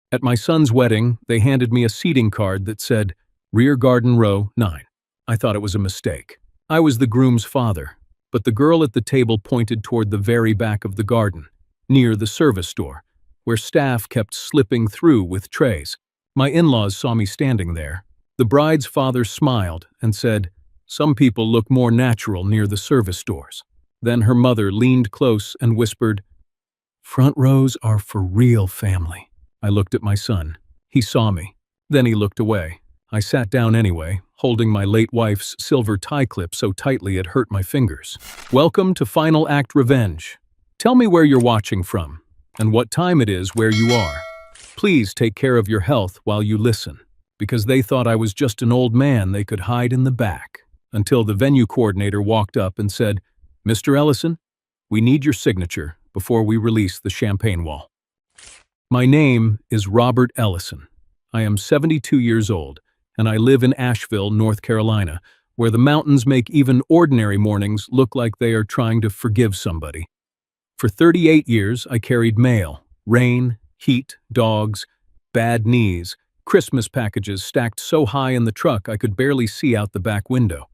At my son's wedding, they handed me a seating card that said, Rear Garden Row 9. I thought it was a mistake. I was the groom's father, but the girl at the table pointed toward the very back of the garden, near the service door, where staff kept slipping through with trays. My in-laws saw me standing there. The bride's father smiled and said, Some people look more natural near the service doors. Then her mother leaned close and whispered, Front rows are for real family. I looked at my son. He saw me. Then he looked away. I sat down anyway, holding my late wife's silver tie clip so tightly it hurt my fingers. Welcome to Final Act Revenge. Tell me where you're watching from, and what time it is where you are. Please take care of your health while you listen, because they thought I was just an old man they could hide in the back, until the venue coordinator walked up and said, Mr. Ellison, we need your signature before we release the champagne wall. My name is Robert Ellison. I am 72 years old, and I live in Asheville, North Carolina, where the mountains make even ordinary mornings look like they are trying to forgive somebody. For 38 years, I carried mail, rain, heat, dogs, bad knees, Christmas packages stacked so high in the truck I could barely see out the back window.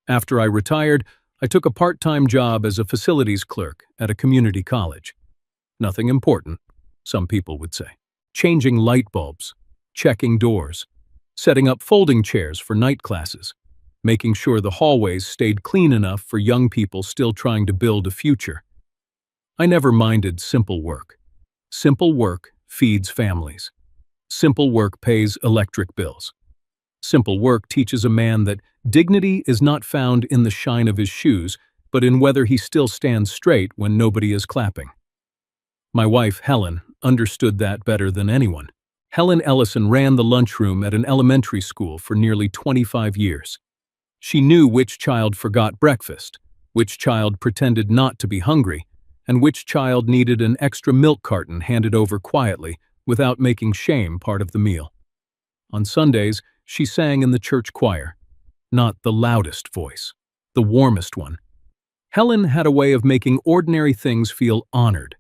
After I retired, I took a part-time job as a facilities clerk at a community college. Nothing important, some people would say. Changing light bulbs, checking doors, setting up folding chairs for night classes, making sure the hallways stayed clean enough for young people still trying to build a future. I never minded simple work. Simple work feeds families. Simple work pays electric bills. Simple work teaches a man that dignity is not found in the shine of his shoes, but in whether he still stands straight when nobody is clapping. My wife, Helen, understood that better than anyone. Helen Ellison ran the lunchroom at an elementary school for nearly 25 years. She knew which child forgot breakfast, which child pretended not to be hungry, and which child needed an extra milk carton handed over quietly without making shame part of the meal. On Sundays, she sang in the church choir, not the loudest voice, the warmest one. Helen had a way of making ordinary things feel honored.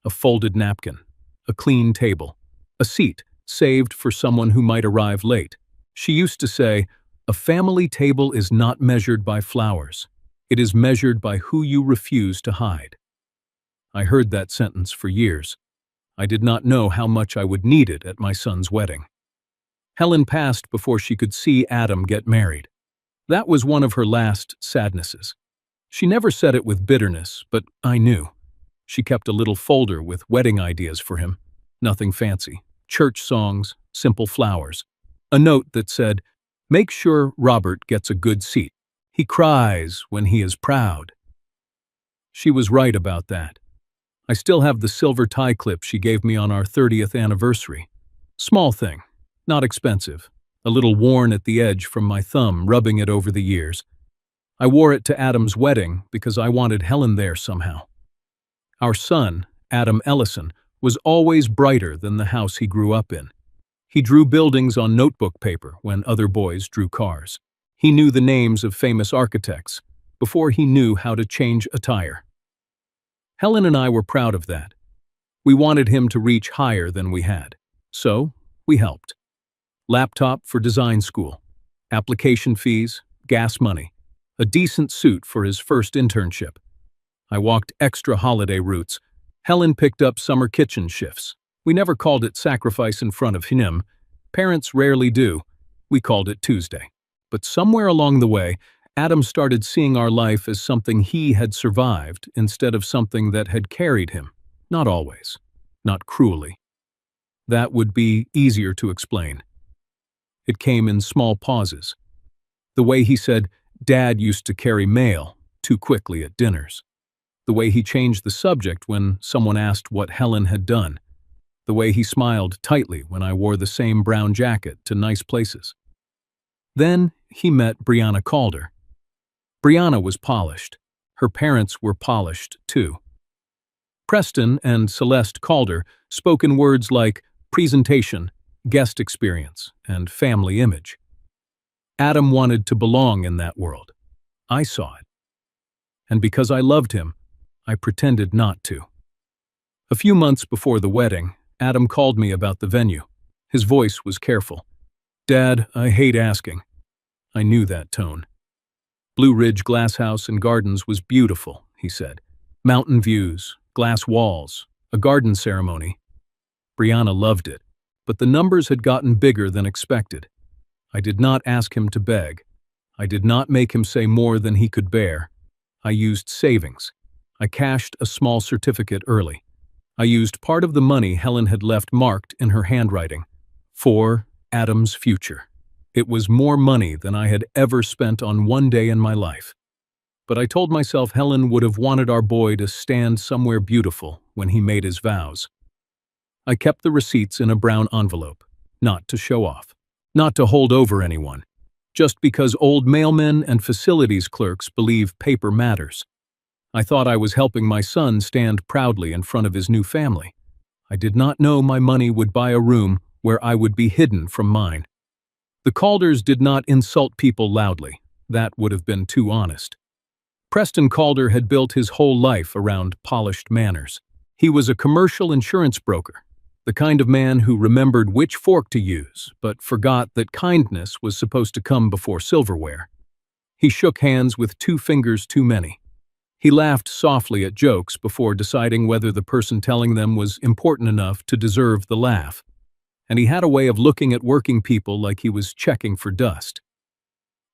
A folded napkin, a clean table, a seat saved for someone who might arrive late. She used to say, "A family table is not measured by flowers. It is measured by who you refuse to hide." I heard that sentence for years. I did not know how much I would need it at my son's wedding. Helen passed before she could see Adam get married. That was one of her last sadnesses. She never said it with bitterness, but I knew. She kept a little folder with wedding ideas for him. Nothing fancy. Church songs, simple flowers. A note that said, "Make sure Robert gets a good seat. He cries when he is proud." She was right about that. I still have the silver tie clip she gave me on our 30th anniversary. Small thing, not expensive, a little worn at the edge from my thumb rubbing it over the years. I wore it to Adam's wedding because I wanted Helen there somehow. Our son, Adam Ellison, was always brighter than the house he grew up in. He drew buildings on notebook paper when other boys drew cars. He knew the names of famous architects before he knew how to change a tire. Helen and I were proud of that. We wanted him to reach higher than we had, so we helped. Laptop for design school, application fees, gas money, a decent suit for his first internship. I walked extra holiday routes. Helen picked up summer kitchen shifts. We never called it sacrifice in front of him. Parents rarely do. We called it Tuesday. But somewhere along the way, Adam started seeing our life as something he had survived instead of something that had carried him. Not always. Not cruelly. That would be easier to explain. It came in small pauses. The way he said, "Dad used to carry mail," too quickly at dinners. The way he changed the subject when someone asked what Helen had done. The way he smiled tightly when I wore the same brown jacket to nice places. Then he met Brianna Calder. Brianna was polished. Her parents were polished, too. Preston and Celeste Calder spoke in words like presentation, guest experience, and family image. Adam wanted to belong in that world. I saw it. And because I loved him, I pretended not to. A few months before the wedding, Adam called me about the venue. His voice was careful. "Dad, I hate asking." I knew that tone. Blue Ridge Glasshouse and Gardens was beautiful, he said. Mountain views, glass walls, a garden ceremony. Brianna loved it, but the numbers had gotten bigger than expected. I did not ask him to beg. I did not make him say more than he could bear. I used savings. I cashed a small certificate early. I used part of the money Helen had left marked in her handwriting. For Adam's future. It was more money than I had ever spent on one day in my life. But I told myself Helen would have wanted our boy to stand somewhere beautiful when he made his vows. I kept the receipts in a brown envelope, not to show off, not to hold over anyone, just because old mailmen and facilities clerks believe paper matters. I thought I was helping my son stand proudly in front of his new family. I did not know my money would buy a room where I would be hidden from mine. The Calders did not insult people loudly. That would have been too honest. Preston Calder had built his whole life around polished manners. He was a commercial insurance broker, the kind of man who remembered which fork to use, but forgot that kindness was supposed to come before silverware. He shook hands with 2 fingers too many. He laughed softly at jokes before deciding whether the person telling them was important enough to deserve the laugh. And he had a way of looking at working people like he was checking for dust.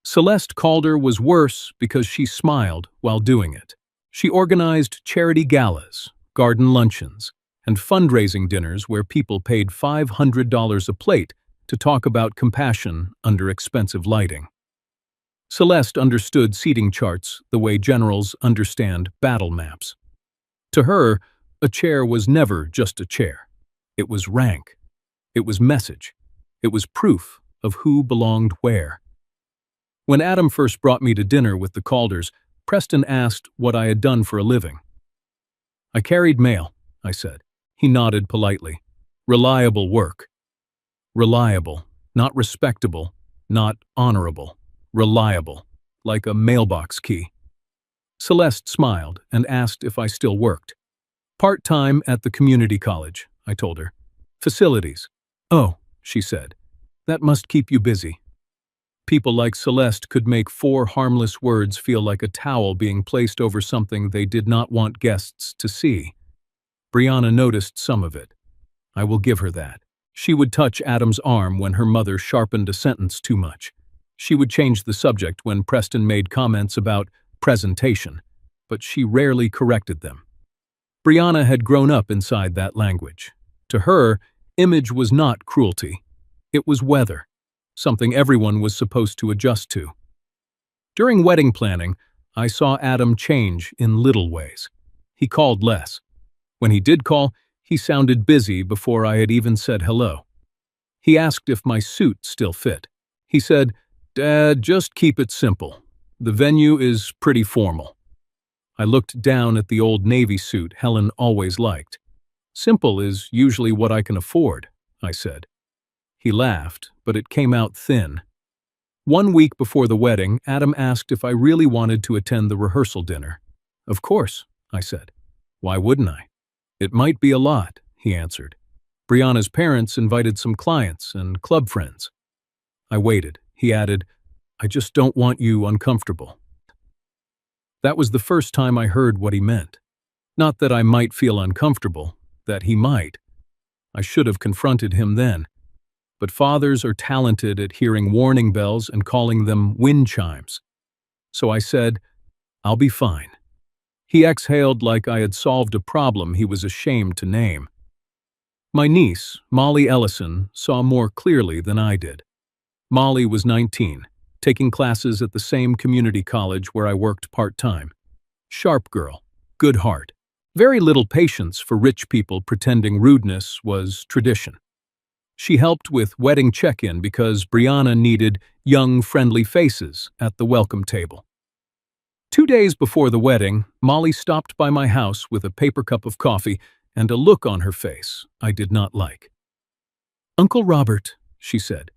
Celeste Calder was worse because she smiled while doing it. She organized charity galas, garden luncheons, and fundraising dinners where people paid $500 a plate to talk about compassion under expensive lighting. Celeste understood seating charts the way generals understand battle maps. To her, a chair was never just a chair. It was rank. It was message. It was proof of who belonged where. When Adam first brought me to dinner with the Calders, Preston asked what I had done for a living. "I carried mail," I said. He nodded politely. "Reliable work." Reliable, not respectable, not honorable. Reliable, like a mailbox key. Celeste smiled and asked if I still worked. "Part-time at the community college," I told her. "Facilities." "Oh," she said, "that must keep you busy." People like Celeste could make 4 harmless words feel like a towel being placed over something they did not want guests to see. Brianna noticed some of it. I will give her that. She would touch Adam's arm when her mother sharpened a sentence too much. She would change the subject when Preston made comments about presentation, but she rarely corrected them. Brianna had grown up inside that language. To her, image was not cruelty. It was weather, something everyone was supposed to adjust to. During wedding planning, I saw Adam change in little ways. He called less. When he did call, he sounded busy before I had even said hello. He asked if my suit still fit. He said, "Dad, just keep it simple. The venue is pretty formal." I looked down at the old Navy suit Helen always liked. "Simple is usually what I can afford," I said. He laughed, but it came out thin. 1 week before the wedding, Adam asked if I really wanted to attend the rehearsal dinner. "Of course," I said. "Why wouldn't I?" "It might be a lot," he answered. "Brianna's parents invited some clients and club friends." I waited. He added, "I just don't want you uncomfortable." That was the first time I heard what he meant. Not that I might feel uncomfortable, that he might. I should have confronted him then. But fathers are talented at hearing warning bells and calling them wind chimes. So I said, "I'll be fine." He exhaled like I had solved a problem he was ashamed to name. My niece, Molly Ellison, saw more clearly than I did. Molly was 19, taking classes at the same community college where I worked part-time. Sharp girl, good heart. Very little patience for rich people pretending rudeness was tradition. She helped with wedding check-in because Brianna needed young, friendly faces at the welcome table. 2 days before the wedding, Molly stopped by my house with a paper cup of coffee and a look on her face I did not like. "Uncle Robert," she said,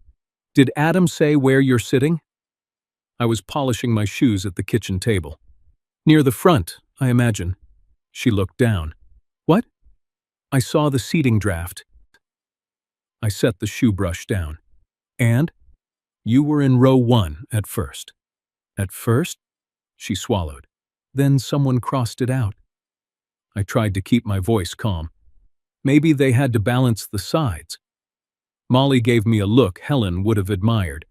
"did Adam say where you're sitting?" I was polishing my shoes at the kitchen table. "Near the front, I imagine." She looked down. "What?" "I saw the seating draft. I set the shoe brush down. And? You were in row 1 at first. At first? She swallowed. Then someone crossed it out. I tried to keep my voice calm. Maybe they had to balance the sides. Molly gave me a look Helen would have admired.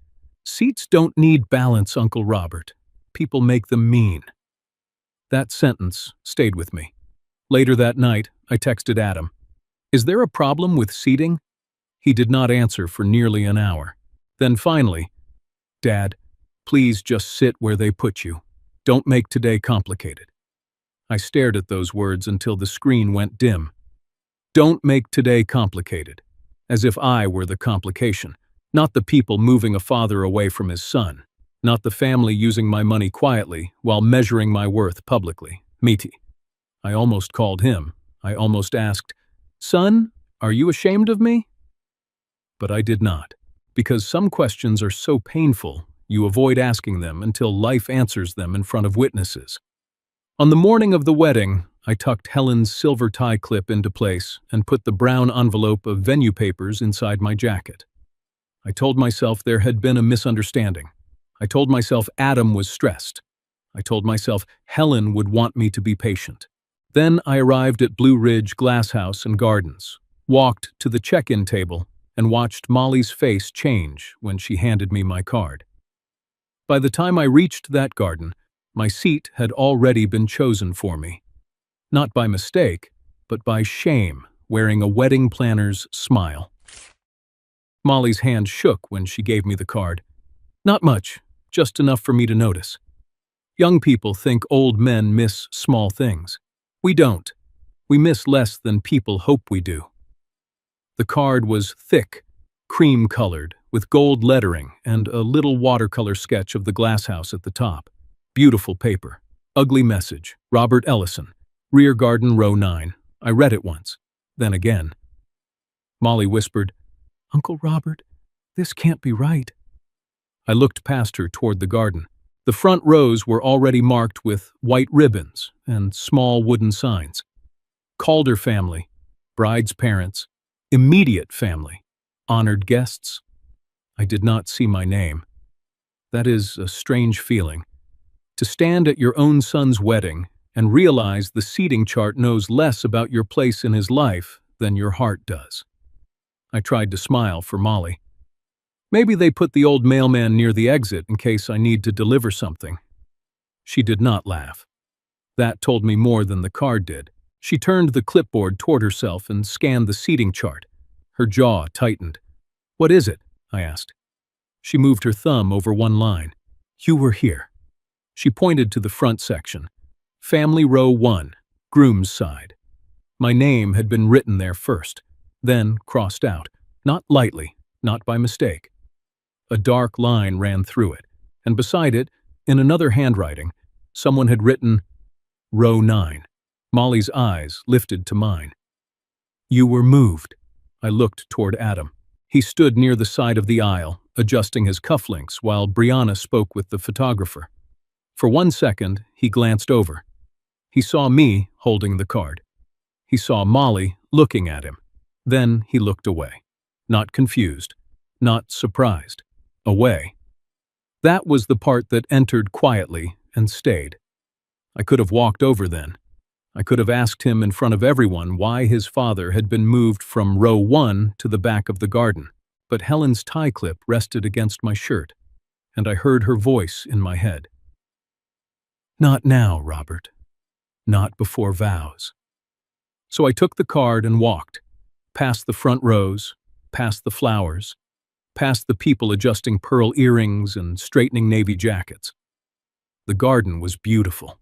Seats don't need balance, Uncle Robert. People make them mean. That sentence stayed with me. Later that night, I texted Adam. Is there a problem with seating? He did not answer for nearly an hour. Then finally, Dad, please just sit where they put you. Don't make today complicated. I stared at those words until the screen went dim. Don't make today complicated. As if I were the complication, not the people moving a father away from his son, not the family using my money quietly while measuring my worth publicly. Miti. I almost called him. I almost asked, Son, are you ashamed of me? But I did not, because some questions are so painful, you avoid asking them until life answers them in front of witnesses. On the morning of the wedding, I tucked Helen's silver tie clip into place and put the brown envelope of venue papers inside my jacket. I told myself there had been a misunderstanding. I told myself Adam was stressed. I told myself Helen would want me to be patient. Then I arrived at Blue Ridge Glass House and Gardens, walked to the check-in table, and watched Molly's face change when she handed me my card. By the time I reached that garden, my seat had already been chosen for me. Not by mistake, but by shame, wearing a wedding planner's smile. Molly's hand shook when she gave me the card. Not much, just enough for me to notice. Young people think old men miss small things. We don't. We miss less than people hope we do. The card was thick, cream-colored, with gold lettering and a little watercolor sketch of the glass house at the top. Beautiful paper. Ugly message. Robert Ellison. Rear garden, row 9. I read it once. Then again. Molly whispered, Uncle Robert, this can't be right. I looked past her toward the garden. The front rows were already marked with white ribbons and small wooden signs. Calder family, bride's parents, immediate family, honored guests. I did not see my name. That is a strange feeling. To stand at your own son's wedding and realize the seating chart knows less about your place in his life than your heart does. I tried to smile for Molly. Maybe they put the old mailman near the exit in case I need to deliver something. She did not laugh. That told me more than the card did. She turned the clipboard toward herself and scanned the seating chart. Her jaw tightened. What is it? I asked. She moved her thumb over one line. You were here. She pointed to the front section. Family row 1, groom's side. My name had been written there first, then crossed out, not lightly, not by mistake. A dark line ran through it, and beside it, in another handwriting, someone had written, row 9. Molly's eyes lifted to mine. You were moved. I looked toward Adam. He stood near the side of the aisle, adjusting his cufflinks while Brianna spoke with the photographer. For 1 second, he glanced over. He saw me holding the card. He saw Molly looking at him. Then he looked away. Not confused, not surprised. Away. That was the part that entered quietly and stayed. I could have walked over then. I could have asked him in front of everyone why his father had been moved from row 1 to the back of the garden, but Helen's tie clip rested against my shirt, and I heard her voice in my head. Not now, Robert. Not before vows. So I took the card and walked, past the front rows, past the flowers, past the people adjusting pearl earrings and straightening navy jackets. The garden was beautiful.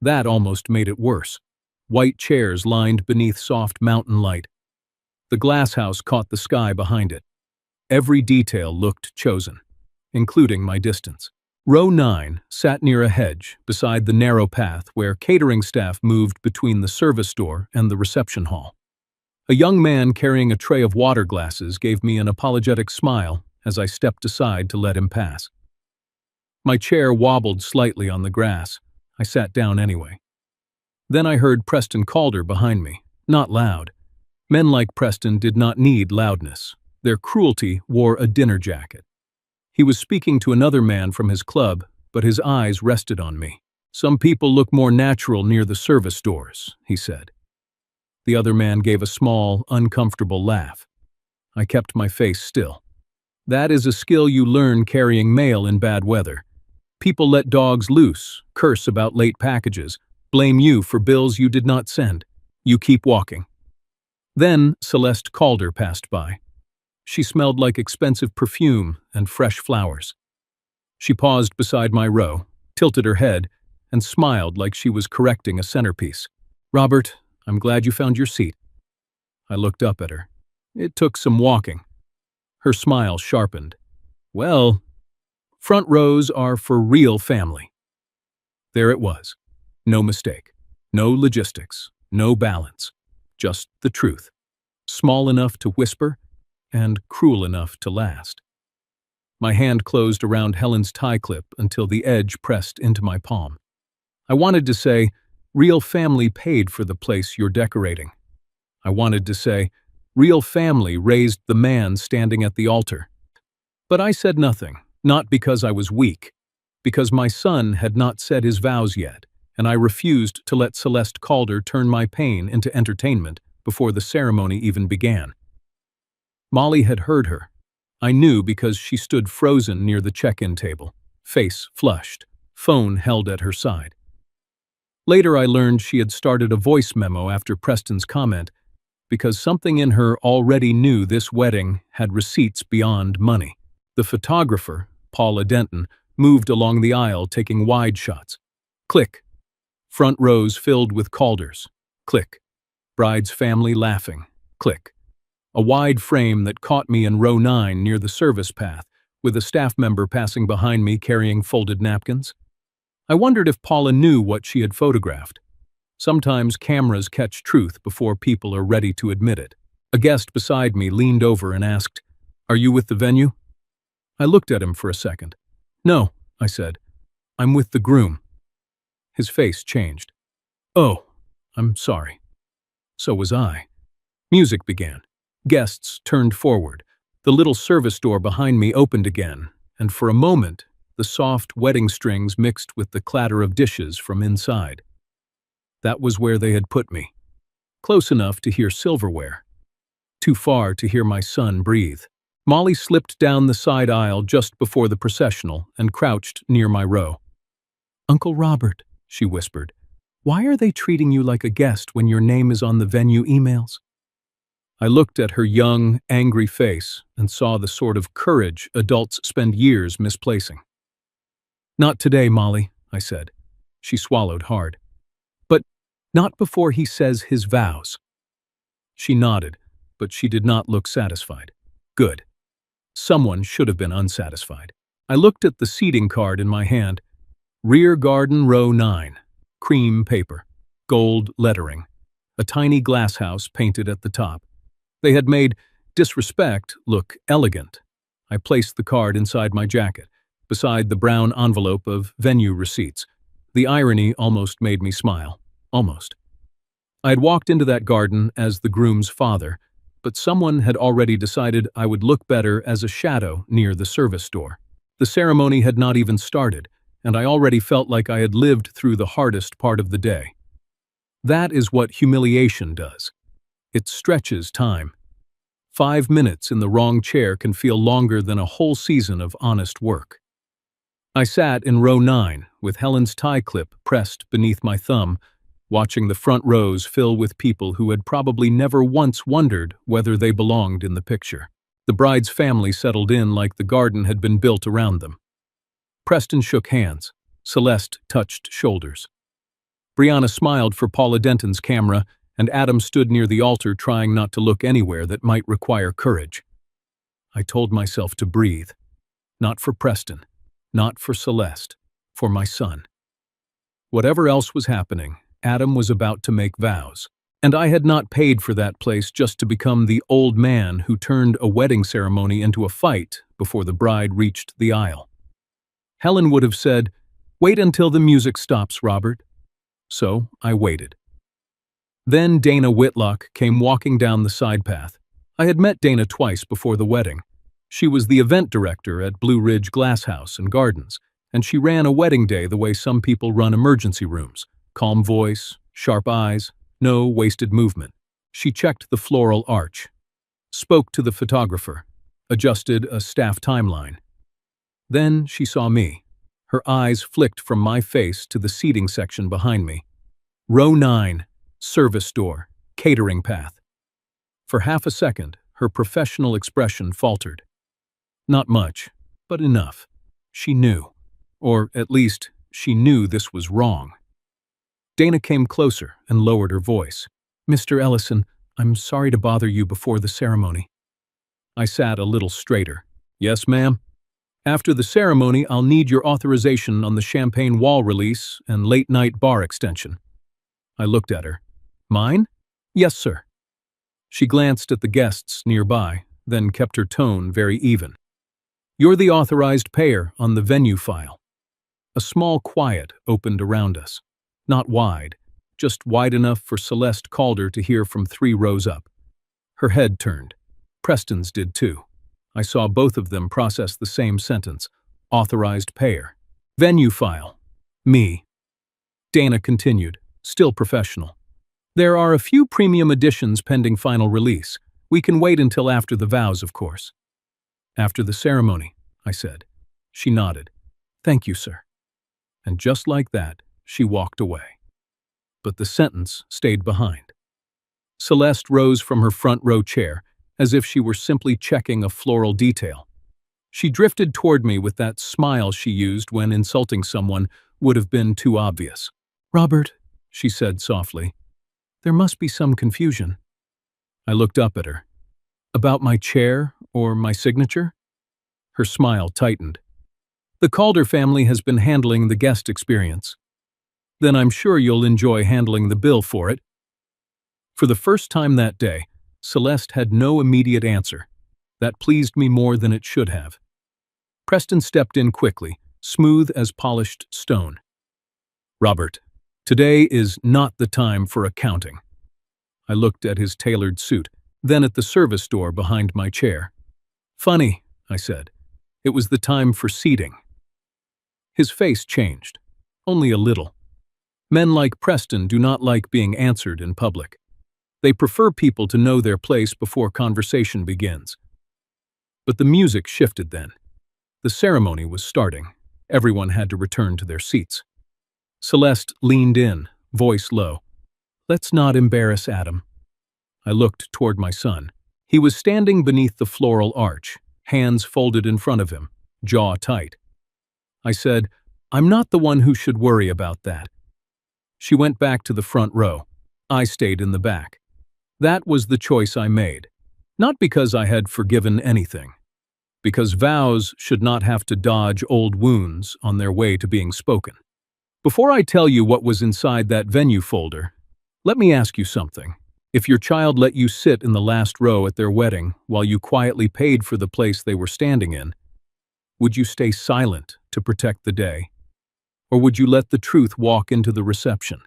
That almost made it worse. White chairs lined beneath soft mountain light. The glass house caught the sky behind it. Every detail looked chosen, including my distance. Row 9 sat near a hedge beside the narrow path where catering staff moved between the service door and the reception hall. A young man carrying a tray of water glasses gave me an apologetic smile as I stepped aside to let him pass. My chair wobbled slightly on the grass. I sat down anyway. Then I heard Preston Calder behind me, not loud. Men like Preston did not need loudness. Their cruelty wore a dinner jacket. He was speaking to another man from his club, but his eyes rested on me. "Some people look more natural near the service doors," he said. The other man gave a small, uncomfortable laugh. I kept my face still. "That is a skill you learn carrying mail in bad weather. People let dogs loose, curse about late packages, blame you for bills you did not send. You keep walking." Then Celeste Calder passed by. She smelled like expensive perfume and fresh flowers. She paused beside my row, tilted her head, and smiled like she was correcting a centerpiece. "Robert, I'm glad you found your seat." I looked up at her. It took some walking. Her smile sharpened. "Well, front rows are for real family." There it was. No mistake. No logistics. No balance. Just the truth. Small enough to whisper, and cruel enough to last. My hand closed around Helen's tie clip until the edge pressed into my palm. I wanted to say, "Real family paid for the place you're decorating." I wanted to say, "Real family raised the man standing at the altar." But I said nothing, not because I was weak, because my son had not said his vows yet, and I refused to let Celeste Calder turn my pain into entertainment before the ceremony even began. Molly had heard her. I knew because she stood frozen near the check-in table, face flushed, phone held at her side. Later I learned she had started a voice memo after Preston's comment, because something in her already knew this wedding had receipts beyond money. The photographer, Paula Denton, moved along the aisle taking wide shots. Click. Front rows filled with Calders. Click. Bride's family laughing. Click. A wide frame that caught me in row 9 near the service path, with a staff member passing behind me carrying folded napkins. I wondered if Paula knew what she had photographed. Sometimes cameras catch truth before people are ready to admit it. A guest beside me leaned over and asked, "Are you with the venue?" I looked at him for a second. "No," I said. "I'm with the groom." His face changed. "Oh, I'm sorry." So was I. Music began. Guests turned forward. The little service door behind me opened again, and for a moment, the soft wedding strings mixed with the clatter of dishes from inside. That was where they had put me. Close enough to hear silverware. Too far to hear my son breathe. Molly slipped down the side aisle just before the processional and crouched near my row. "Uncle Robert," she whispered, "why are they treating you like a guest when your name is on the venue emails?" I looked at her young, angry face and saw the sort of courage adults spend years misplacing. "Not today, Molly," I said. She swallowed hard. "But not before he says his vows." She nodded, but she did not look satisfied. Good. Someone should have been unsatisfied. I looked at the seating card in my hand. Rear garden row 9. Cream paper. Gold lettering. A tiny glass house painted at the top. They had made disrespect look elegant. I placed the card inside my jacket, beside the brown envelope of venue receipts. The irony almost made me smile. Almost. I had walked into that garden as the groom's father, but someone had already decided I would look better as a shadow near the service door. The ceremony had not even started, and I already felt like I had lived through the hardest part of the day. That is what humiliation does. It stretches time. 5 minutes in the wrong chair can feel longer than a whole season of honest work. I sat in row 9, with Helen's tie clip pressed beneath my thumb, watching the front rows fill with people who had probably never once wondered whether they belonged in the picture. The bride's family settled in like the garden had been built around them. Preston shook hands. Celeste touched shoulders. Brianna smiled for Paula Denton's camera, and Adam stood near the altar trying not to look anywhere that might require courage. I told myself to breathe. Not for Preston. Not for Celeste. For my son. Whatever else was happening, Adam was about to make vows. And I had not paid for that place just to become the old man who turned a wedding ceremony into a fight before the bride reached the aisle. Helen would have said, "Wait until the music stops, Robert." So I waited. Then Dana Whitlock came walking down the side path, I had met Dana twice before the wedding. She was the event director at Blue Ridge Glass House and Gardens, and she ran a wedding day the way some people run emergency rooms. Calm voice, sharp eyes, no wasted movement. She checked the floral arch, spoke to the photographer, adjusted a staff timeline. Then she saw me. Her eyes flicked from my face to the seating section behind me. Row 9, service door, catering path. For half a second, her professional expression faltered. Not much, but enough. She knew. Or at least, she knew this was wrong. Dana came closer and lowered her voice. "Mr. Ellison, I'm sorry to bother you before the ceremony." I sat a little straighter. "Yes, ma'am? After the ceremony, I'll need your authorization on the champagne wall release and late-night bar extension." I looked at her. "Mine?" "Yes, sir." She glanced at the guests nearby, then kept her tone very even. "You're the authorized payer on the venue file." A small quiet opened around us. Not wide, just wide enough for Celeste Calder to hear from 3 rows up. Her head turned. Preston's did too. I saw both of them process the same sentence. Authorized payer. Venue file. Me. Dana continued, still professional. "There are a few premium editions pending final release. We can wait until after the vows, of course." "After the ceremony," I said. She nodded. "Thank you, sir." And just like that, she walked away. But the sentence stayed behind. Celeste rose from her front row chair, as if she were simply checking a floral detail. She drifted toward me with that smile she used when insulting someone would have been too obvious. "Robert," she said softly, "there must be some confusion." I looked up at her. "About my chair or my signature?" Her smile tightened. "The Calder family has been handling the guest experience. Then I'm sure you'll enjoy handling the bill for it." For the first time that day, Celeste had no immediate answer. That pleased me more than it should have. Preston stepped in quickly, smooth as polished stone. "Robert, today is not the time for accounting." I looked at his tailored suit, then at the service door behind my chair. "Funny," I said. "It was the time for seating." His face changed, only a little. Men like Preston do not like being answered in public. They prefer people to know their place before conversation begins. But the music shifted then. The ceremony was starting. Everyone had to return to their seats. Celeste leaned in, voice low. "Let's not embarrass Adam." I looked toward my son. He was standing beneath the floral arch, hands folded in front of him, jaw tight. I said, "I'm not the one who should worry about that." She went back to the front row. I stayed in the back. That was the choice I made. Not because I had forgiven anything. Because vows should not have to dodge old wounds on their way to being spoken. Before I tell you what was inside that venue folder, let me ask you something. If your child let you sit in the last row at their wedding while you quietly paid for the place they were standing in, would you stay silent to protect the day? Or would you let the truth walk into the reception?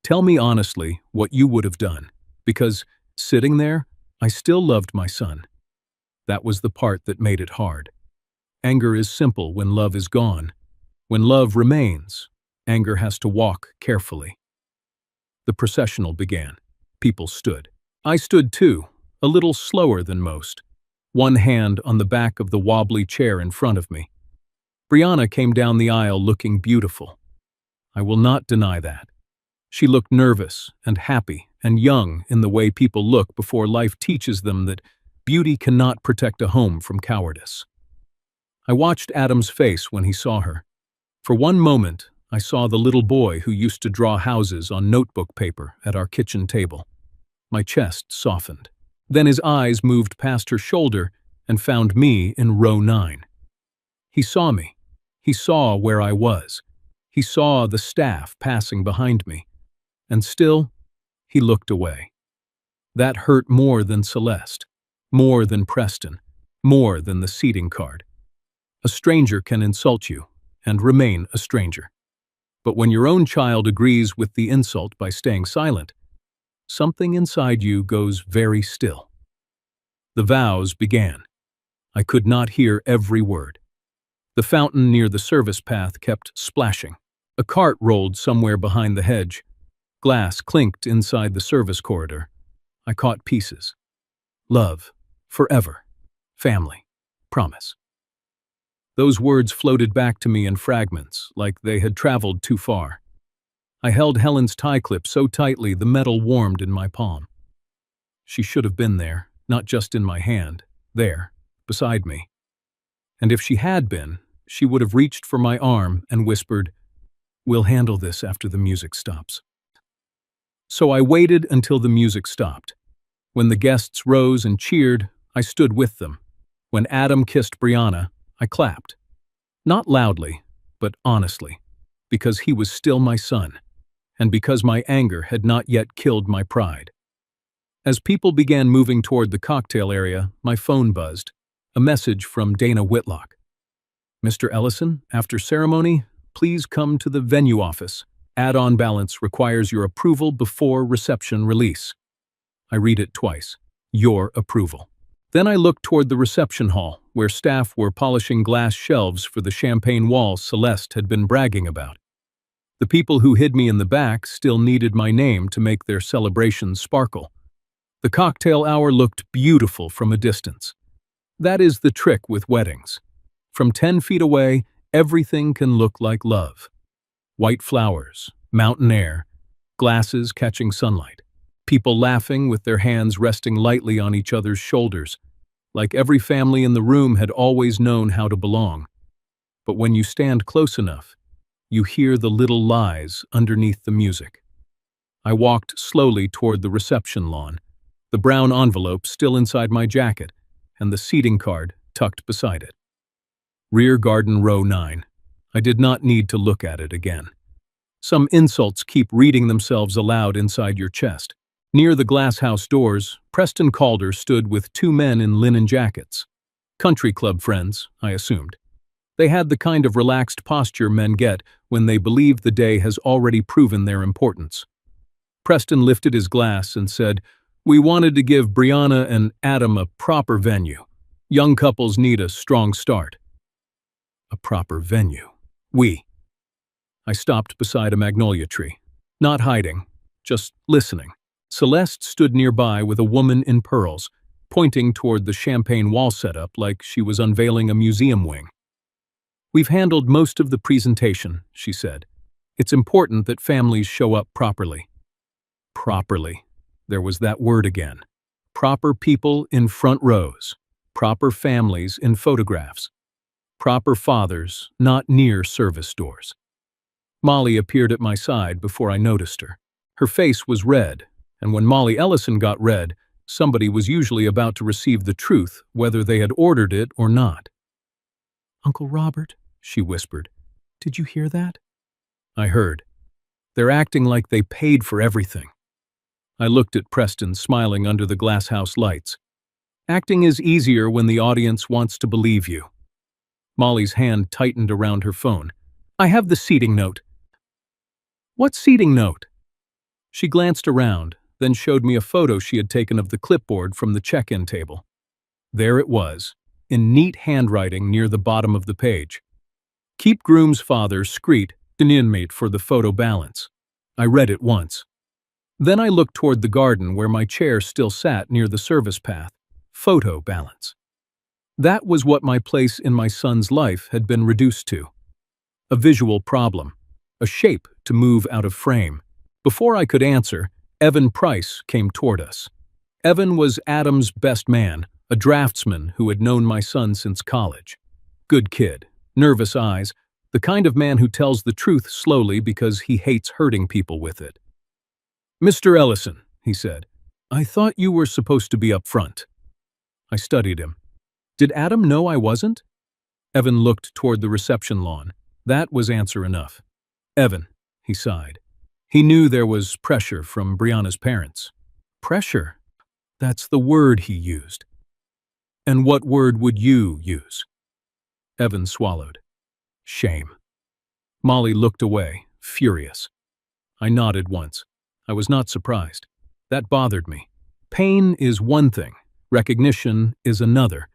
Tell me honestly what you would have done, because sitting there, I still loved my son. That was the part that made it hard. Anger is simple when love is gone. When love remains, anger has to walk carefully. The processional began. People stood. I stood too, a little slower than most, one hand on the back of the wobbly chair in front of me. Brianna came down the aisle looking beautiful. I will not deny that. She looked nervous and happy and young in the way people look before life teaches them that beauty cannot protect a home from cowardice. I watched Adam's face when he saw her. For one moment, I saw the little boy who used to draw houses on notebook paper at our kitchen table. My chest softened. Then his eyes moved past her shoulder and found me in row 9. He saw me. He saw where I was. He saw the staff passing behind me. And still, he looked away. That hurt more than Celeste, more than Preston, more than the seating card. A stranger can insult you and remain a stranger. But when your own child agrees with the insult by staying silent, something inside you goes very still. The vows began. I could not hear every word. The fountain near the service path kept splashing. A cart rolled somewhere behind the hedge. Glass clinked inside the service corridor. I caught pieces. Love, forever, family, promise. Those words floated back to me in fragments, like they had traveled too far. I held Helen's tie clip so tightly the metal warmed in my palm. She should have been there, not just in my hand, there, beside me. And if she had been, she would have reached for my arm and whispered, "We'll handle this after the music stops." So I waited until the music stopped. When the guests rose and cheered, I stood with them. When Adam kissed Brianna, I clapped. Not loudly, but honestly, because he was still my son, and because my anger had not yet killed my pride. As people began moving toward the cocktail area, my phone buzzed. A message from Dana Whitlock. "Mr. Ellison, after ceremony, please come to the venue office. Add-on balance requires your approval before reception release." I read it twice. Your approval. Then I looked toward the reception hall, where staff were polishing glass shelves for the champagne wall Celeste had been bragging about. The people who hid me in the back still needed my name to make their celebrations sparkle. The cocktail hour looked beautiful from a distance. That is the trick with weddings. From 10 feet away, everything can look like love. White flowers, mountain air, glasses catching sunlight, people laughing with their hands resting lightly on each other's shoulders, like every family in the room had always known how to belong. But when you stand close enough, you hear the little lies underneath the music. I walked slowly toward the reception lawn, the brown envelope still inside my jacket, and the seating card tucked beside it. Rear garden row 9. I did not need to look at it again. Some insults keep reading themselves aloud inside your chest. Near the glass house doors, Preston Calder stood with 2 men in linen jackets. Country club friends, I assumed. They had the kind of relaxed posture men get when they believe the day has already proven their importance. Preston lifted his glass and said, "We wanted to give Brianna and Adam a proper venue. Young couples need a strong start." A proper venue. I stopped beside a magnolia tree. Not hiding, just listening. Celeste stood nearby with a woman in pearls, pointing toward the champagne wall setup like she was unveiling a museum wing. "We've handled most of the presentation," she said. "It's important that families show up properly." Properly. There was that word again. Proper people in front rows. Proper families in photographs. Proper fathers not near service doors. Molly appeared at my side before I noticed her. Her face was red, and when Molly Ellison got red, somebody was usually about to receive the truth, whether they had ordered it or not. "Uncle Robert," she whispered, "did you hear that?" I heard. They're acting like they paid for everything. I looked at Preston smiling under the glasshouse lights. Acting is easier when the audience wants to believe you. Molly's hand tightened around her phone. "I have the seating note." "What seating note?" She glanced around, then showed me a photo she had taken of the clipboard from the check-in table. There it was, in neat handwriting near the bottom of the page. "Keep groom's father screet denienmate for the photo balance." I read it once. Then I looked toward the garden where my chair still sat near the service path. Photo balance. That was what my place in my son's life had been reduced to. A visual problem. A shape to move out of frame. Before I could answer, Evan Price came toward us. Evan was Adam's best man, a draftsman who had known my son since college. Good kid, nervous eyes, the kind of man who tells the truth slowly because he hates hurting people with it. "Mr. Ellison," he said, "I thought you were supposed to be up front." I studied him. Did Adam know I wasn't? Evan looked toward the reception lawn. That was answer enough. "Evan," he sighed. He knew there was pressure from Brianna's parents. Pressure? That's the word he used. And what word would you use? Evan swallowed. Shame. Molly looked away, furious. I nodded once. I was not surprised. That bothered me. Pain is one thing, Recognition is another.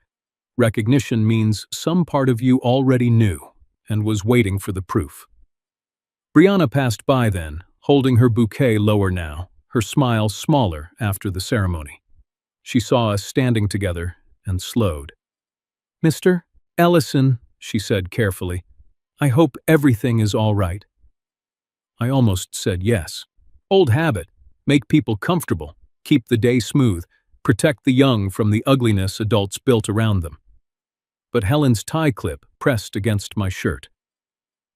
Recognition means some part of you already knew and was waiting for the proof. Brianna passed by then, holding her bouquet lower now, her smile smaller after the ceremony. She saw us standing together and slowed. "Mr. Ellison," she said carefully, "I hope everything is all right." I almost said yes. Old habit. Make people comfortable, keep the day smooth, protect the young from the ugliness adults built around them. But Helen's tie clip pressed against my shirt.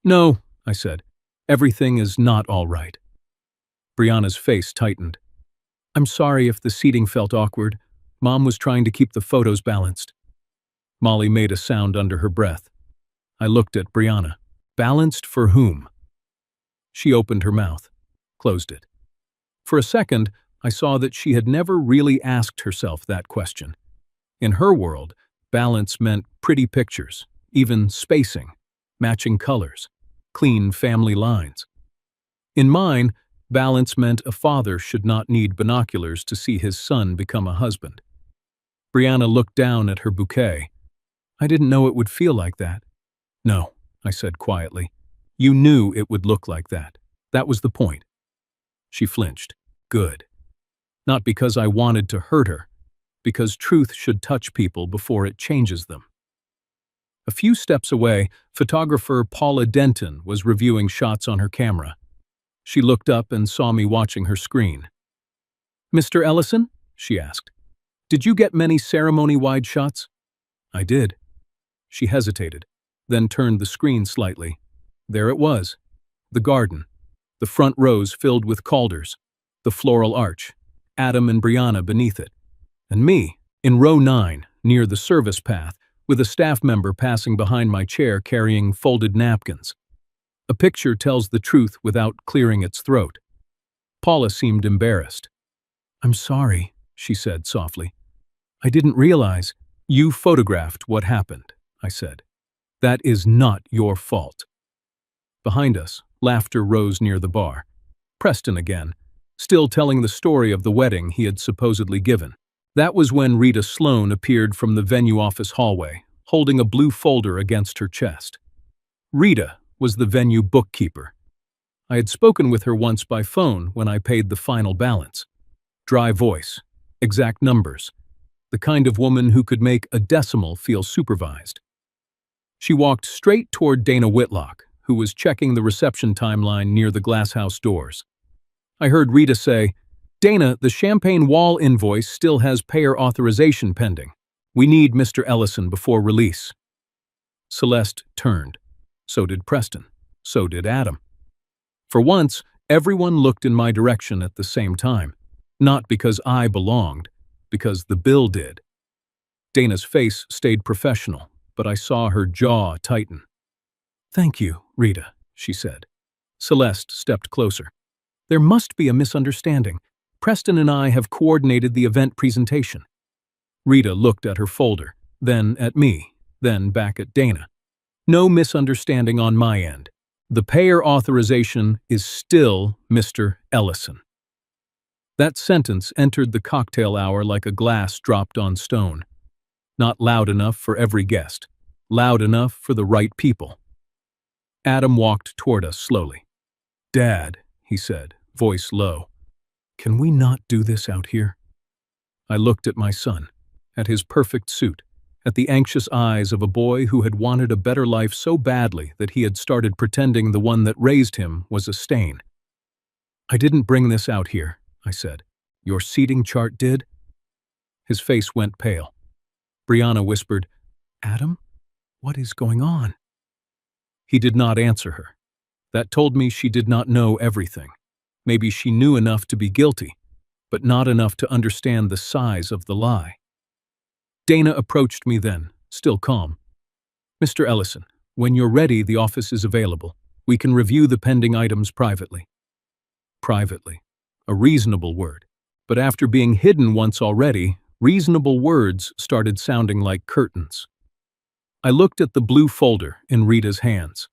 "No," I said, "everything is not all right." Brianna's face tightened. "I'm sorry if the seating felt awkward. Mom was trying to keep the photos balanced." Molly made a sound under her breath. I looked at Brianna. Balanced for whom? She opened her mouth, closed it. For a second, I saw that she had never really asked herself that question. In her world, balance meant pretty pictures, even spacing, matching colors, clean family lines. In mine, balance meant a father should not need binoculars to see his son become a husband. Brianna looked down at her bouquet. "I didn't know it would feel like that." "No," I said quietly. "You knew it would look like that. That was the point." She flinched. Good. Not because I wanted to hurt her, because truth should touch people before it changes them. A few steps away, photographer Paula Denton was reviewing shots on her camera. She looked up and saw me watching her screen. "Mr. Ellison?" she asked. "Did you get many ceremony-wide shots?" "I did." She hesitated, then turned the screen slightly. There it was. The garden. The front rows filled with Calders. The floral arch. Adam and Brianna beneath it. And me, in row 9, near the service path, with a staff member passing behind my chair carrying folded napkins. A picture tells the truth without clearing its throat. Paula seemed embarrassed. "I'm sorry," she said softly. "I didn't realize." "You photographed what happened," I said. "That is not your fault." Behind us, laughter rose near the bar. Preston again, still telling the story of the wedding he had supposedly given. That was when Rita Sloan appeared from the venue office hallway, holding a blue folder against her chest. Rita was the venue bookkeeper. I had spoken with her once by phone when I paid the final balance. Dry voice, exact numbers, the kind of woman who could make a decimal feel supervised. She walked straight toward Dana Whitlock, who was checking the reception timeline near the glasshouse doors. I heard Rita say, "Dana, the Champagne Wall invoice still has payer authorization pending. We need Mr. Ellison before release." Celeste turned. So did Preston. So did Adam. For once, everyone looked in my direction at the same time. Not because I belonged, because the bill did. Dana's face stayed professional, but I saw her jaw tighten. "Thank you, Rita," she said. Celeste stepped closer. "There must be a misunderstanding. Preston and I have coordinated the event presentation." Rita looked at her folder, then at me, then back at Dana. "No misunderstanding on my end. The payer authorization is still Mr. Ellison." That sentence entered the cocktail hour like a glass dropped on stone. Not loud enough for every guest, loud enough for the right people. Adam walked toward us slowly. "Dad," he said, voice low, "can we not do this out here?" I looked at my son, at his perfect suit, at the anxious eyes of a boy who had wanted a better life so badly that he had started pretending the one that raised him was a stain. "I didn't bring this out here," I said. "Your seating chart did?" His face went pale. Brianna whispered, "Adam, what is going on?" He did not answer her. That told me she did not know everything. Maybe she knew enough to be guilty, but not enough to understand the size of the lie. Dana approached me then, still calm. "Mr. Ellison, when you're ready, the office is available. We can review the pending items privately." Privately. A reasonable word. But after being hidden once already, reasonable words started sounding like curtains. I looked at the blue folder in Rita's hands,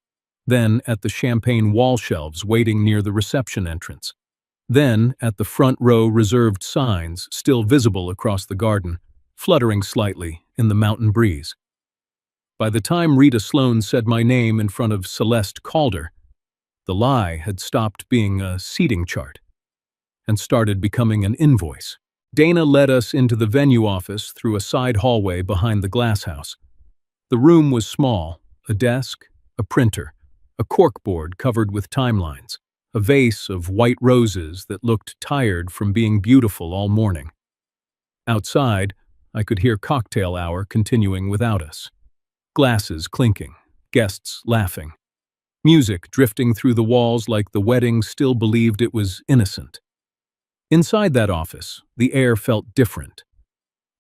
then at the champagne wall shelves waiting near the reception entrance, then at the front row reserved signs still visible across the garden, fluttering slightly in the mountain breeze. By the time Rita Sloane said my name in front of Celeste Calder, the lie had stopped being a seating chart and started becoming an invoice. Dana led us into the venue office through a side hallway behind the glass house. The room was small, a desk, a printer, a corkboard covered with timelines, a vase of white roses that looked tired from being beautiful all morning. Outside, I could hear cocktail hour continuing without us. Glasses clinking, guests laughing, music drifting through the walls like the wedding still believed it was innocent. Inside that office, the air felt different.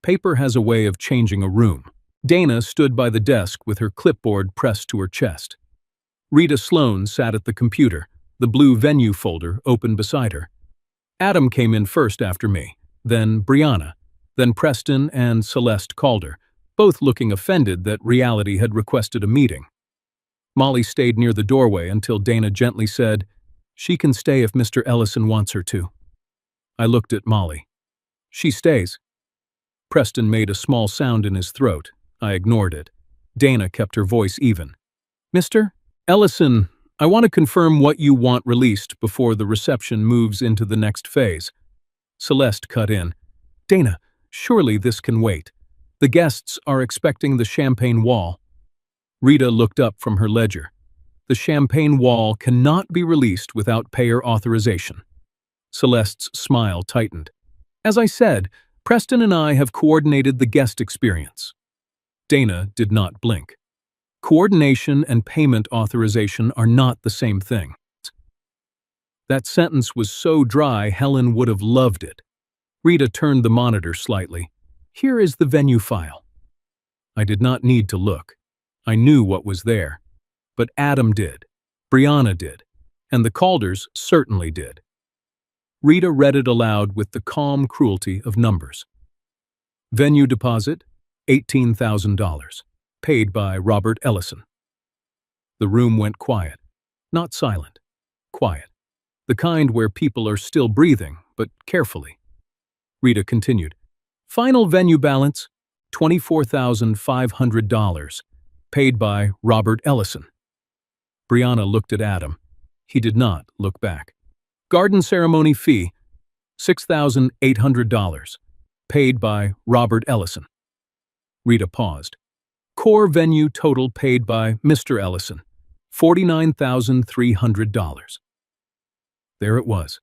Paper has a way of changing a room. Dana stood by the desk with her clipboard pressed to her chest. Rita Sloane sat at the computer, the blue venue folder open beside her. Adam came in first after me, then Brianna, then Preston and Celeste Calder, both looking offended that reality had requested a meeting. Molly stayed near the doorway until Dana gently said, "She can stay if Mr. Ellison wants her to." I looked at Molly. "She stays." Preston made a small sound in his throat. I ignored it. Dana kept her voice even. "Mr. Ellison, I want to confirm what you want released before the reception moves into the next phase." Celeste cut in. "Dana, surely this can wait. The guests are expecting the champagne wall." Rita looked up from her ledger. "The champagne wall cannot be released without payer authorization." Celeste's smile tightened. "As I said, Preston and I have coordinated the guest experience." Dana did not blink. Coordination and payment authorization are not the same thing. That sentence was so dry Helen would have loved it. Rita turned the monitor slightly. "Here is the venue file." I did not need to look. I knew what was there. But Adam did. Brianna did. And the Calders certainly did. Rita read it aloud with the calm cruelty of numbers. Venue deposit, $18,000. Paid by Robert Ellison. The room went quiet. Not silent. Quiet. The kind where people are still breathing, but carefully. Rita continued. Final venue balance, $24,500. Paid by Robert Ellison. Brianna looked at Adam. He did not look back. Garden ceremony fee, $6,800. Paid by Robert Ellison. Rita paused. Core venue total paid by Mr. Ellison, $49,300. There it was.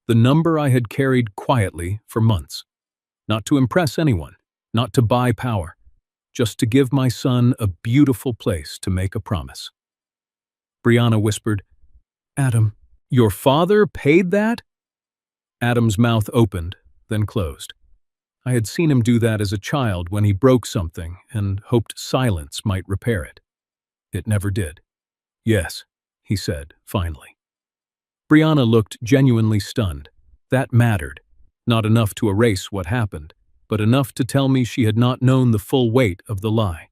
The number I had carried quietly for months. Not to impress anyone, not to buy power, just to give my son a beautiful place to make a promise. Brianna whispered, "Adam, your father paid that?" Adam's mouth opened, then closed. I had seen him do that as a child when he broke something and hoped silence might repair it. It never did. "Yes," he said, finally. Brianna looked genuinely stunned. That mattered. Not enough to erase what happened, but enough to tell me she had not known the full weight of the lie.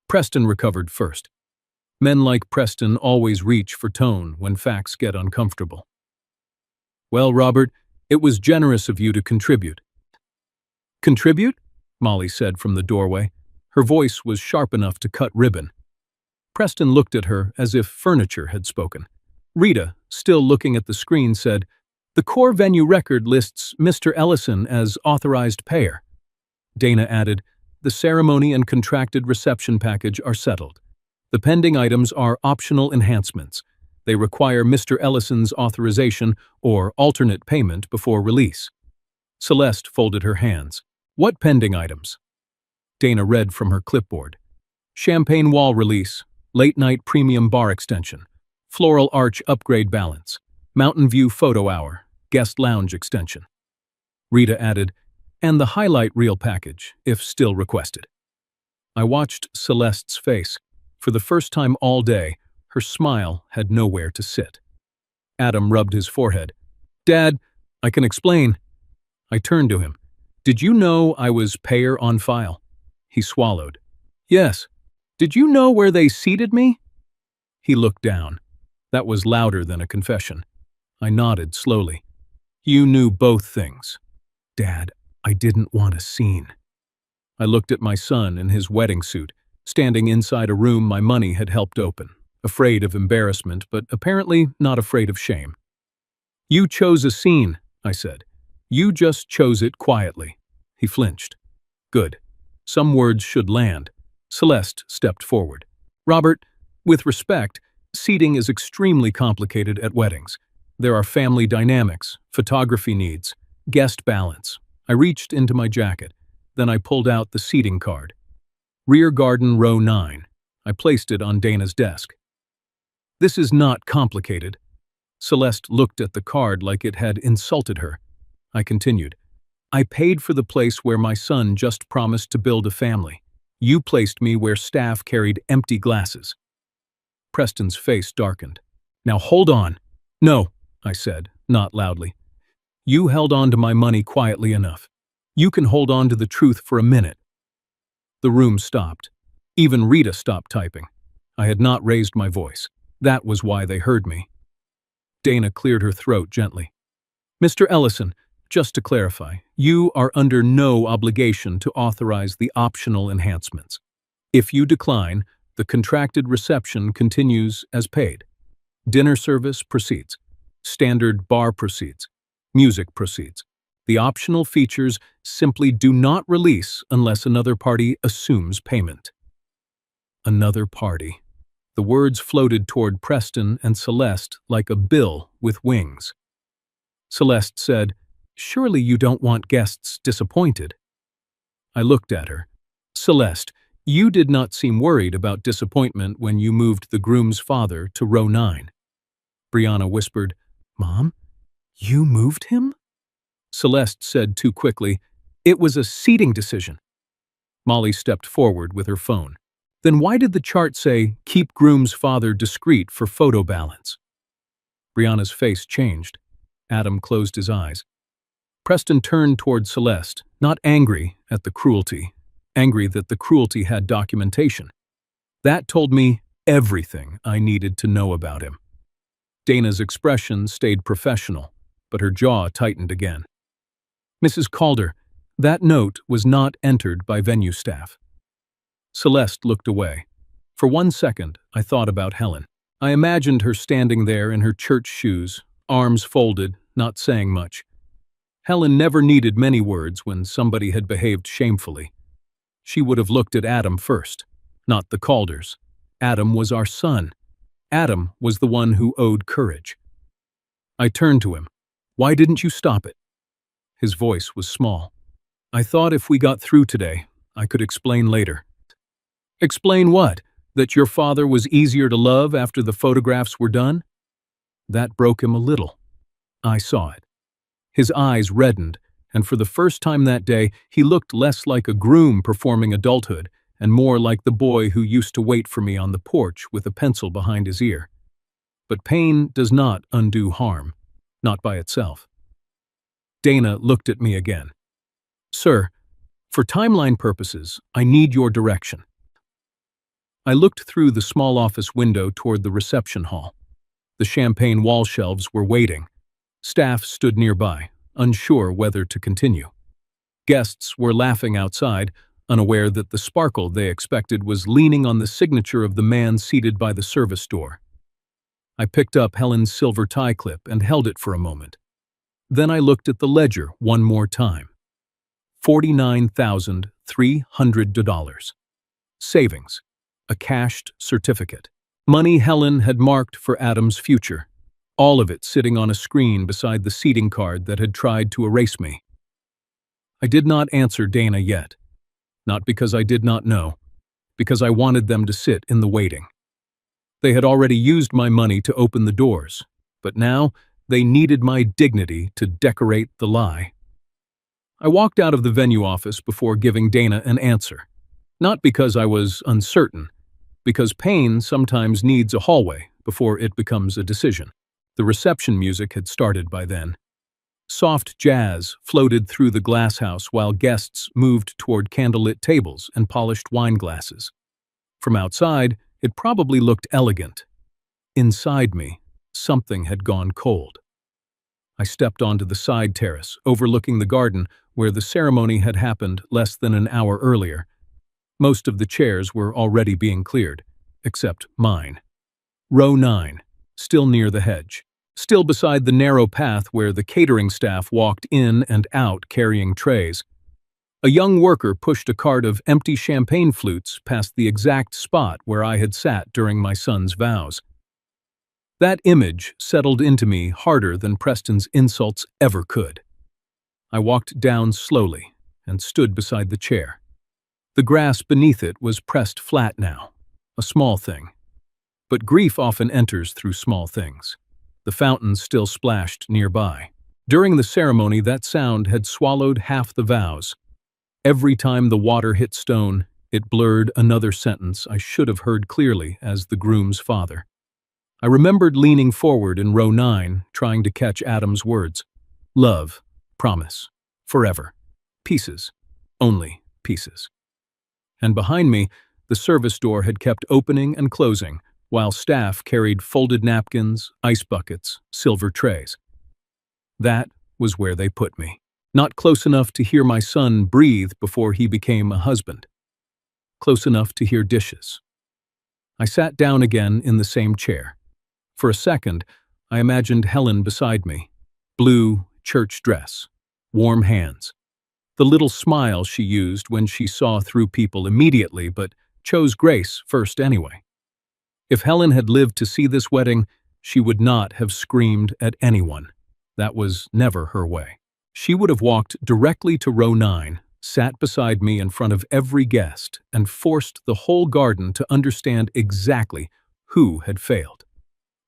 Preston recovered first. Men like Preston always reach for tone when facts get uncomfortable. "Well, Robert, it was generous of you to contribute." "Contribute?" Molly said from the doorway. Her voice was sharp enough to cut ribbon. Preston looked at her as if furniture had spoken. Rita, still looking at the screen, said, "The core venue record lists Mr. Ellison as authorized payer." Dana added, "The ceremony and contracted reception package are settled. The pending items are optional enhancements. They require Mr. Ellison's authorization or alternate payment before release." Celeste folded her hands. "What pending items?" Dana read from her clipboard. "Champagne wall release, late-night premium bar extension, floral arch upgrade balance, Mountain View photo hour, guest lounge extension." Rita added, "And the highlight reel package, if still requested." I watched Celeste's face. For the first time all day, her smile had nowhere to sit. Adam rubbed his forehead. "Dad, I can explain." I turned to him. "Did you know I was payer on file?" He swallowed. "Yes. Did you know where they seated me?" He looked down. That was louder than a confession. I nodded slowly. "You knew both things." "Dad, I didn't want a scene." I looked at my son in his wedding suit, standing inside a room my money had helped open, afraid of embarrassment, but apparently not afraid of shame. "You chose a scene," I said. "You just chose it quietly." He flinched. "Good. Some words should land." Celeste stepped forward. "Robert, with respect, seating is extremely complicated at weddings. There are family dynamics, photography needs, guest balance." I reached into my jacket. Then I pulled out the seating card. "Rear garden, row 9. I placed it on Dana's desk. "This is not complicated." Celeste looked at the card like it had insulted her. I continued. "I paid for the place where my son just promised to build a family. You placed me where staff carried empty glasses." Preston's face darkened. "Now hold on." "No," I said, not loudly. "You held on to my money quietly enough. You can hold on to the truth for a minute." The room stopped. Even Rita stopped typing. I had not raised my voice. That was why they heard me. Dana cleared her throat gently. "Mr. Ellison, just to clarify, you are under no obligation to authorize the optional enhancements. If you decline, the contracted reception continues as paid. Dinner service proceeds. Standard bar proceeds. Music proceeds. The optional features simply do not release unless another party assumes payment." Another party. The words floated toward Preston and Celeste like a bill with wings. Celeste said, "Surely you don't want guests disappointed." I looked at her. "Celeste, you did not seem worried about disappointment when you moved the groom's father to row 9. Brianna whispered, "Mom, you moved him?" Celeste said too quickly, "It was a seating decision." Molly stepped forward with her phone. "Then why did the chart say, 'Keep groom's father discreet for photo balance'?" Brianna's face changed. Adam closed his eyes. Preston turned toward Celeste, not angry at the cruelty, angry that the cruelty had documentation. That told me everything I needed to know about him. Dana's expression stayed professional, but her jaw tightened again. "Mrs. Calder, that note was not entered by venue staff." Celeste looked away. For 1 second, I thought about Helen. I imagined her standing there in her church shoes, arms folded, not saying much. Helen never needed many words when somebody had behaved shamefully. She would have looked at Adam first, not the Calders. Adam was our son. Adam was the one who owed courage. I turned to him. "Why didn't you stop it?" His voice was small. "I thought if we got through today, I could explain later." "Explain what? That your father was easier to love after the photographs were done?" That broke him a little. I saw it. His eyes reddened, and for the first time that day, he looked less like a groom performing adulthood and more like the boy who used to wait for me on the porch with a pencil behind his ear. But pain does not undo harm, not by itself. Dana looked at me again. "Sir, for timeline purposes, I need your direction." I looked through the small office window toward the reception hall. The champagne wall shelves were waiting. Staff stood nearby, unsure whether to continue. Guests were laughing outside, unaware that the sparkle they expected was leaning on the signature of the man seated by the service door. I picked up Helen's silver tie clip and held it for a moment. Then I looked at the ledger one more time. $49,300. Savings. A cashed certificate. Money Helen had marked for Adam's future. All of it sitting on a screen beside the seating card that had tried to erase me. I did not answer Dana yet. Not because I did not know. Because I wanted them to sit in the waiting. They had already used my money to open the doors, but now they needed my dignity to decorate the lie. I walked out of the venue office before giving Dana an answer. Not because I was uncertain, because pain sometimes needs a hallway before it becomes a decision. The reception music had started by then. Soft jazz floated through the glasshouse while guests moved toward candlelit tables and polished wine glasses. From outside, it probably looked elegant. Inside me, something had gone cold. I stepped onto the side terrace, overlooking the garden, where the ceremony had happened less than an hour earlier. Most of the chairs were already being cleared, except mine. Row 9, still near the hedge, still beside the narrow path where the catering staff walked in and out carrying trays. A young worker pushed a cart of empty champagne flutes past the exact spot where I had sat during my son's vows. That image settled into me harder than Preston's insults ever could. I walked down slowly and stood beside the chair. The grass beneath it was pressed flat now, a small thing. But grief often enters through small things. The fountain still splashed nearby. During the ceremony, that sound had swallowed half the vows. Every time the water hit stone, it blurred another sentence I should have heard clearly as the groom's father. I remembered leaning forward in row 9, trying to catch Adam's words. Love, promise, forever, pieces, only pieces. And behind me, the service door had kept opening and closing, while staff carried folded napkins, ice buckets, silver trays. That was where they put me. Not close enough to hear my son breathe before he became a husband. Close enough to hear dishes. I sat down again in the same chair. For a second, I imagined Helen beside me. Blue church dress, warm hands. The little smile she used when she saw through people immediately, but chose grace first anyway. If Helen had lived to see this wedding, she would not have screamed at anyone. That was never her way. She would have walked directly to row 9, sat beside me in front of every guest, and forced the whole garden to understand exactly who had failed.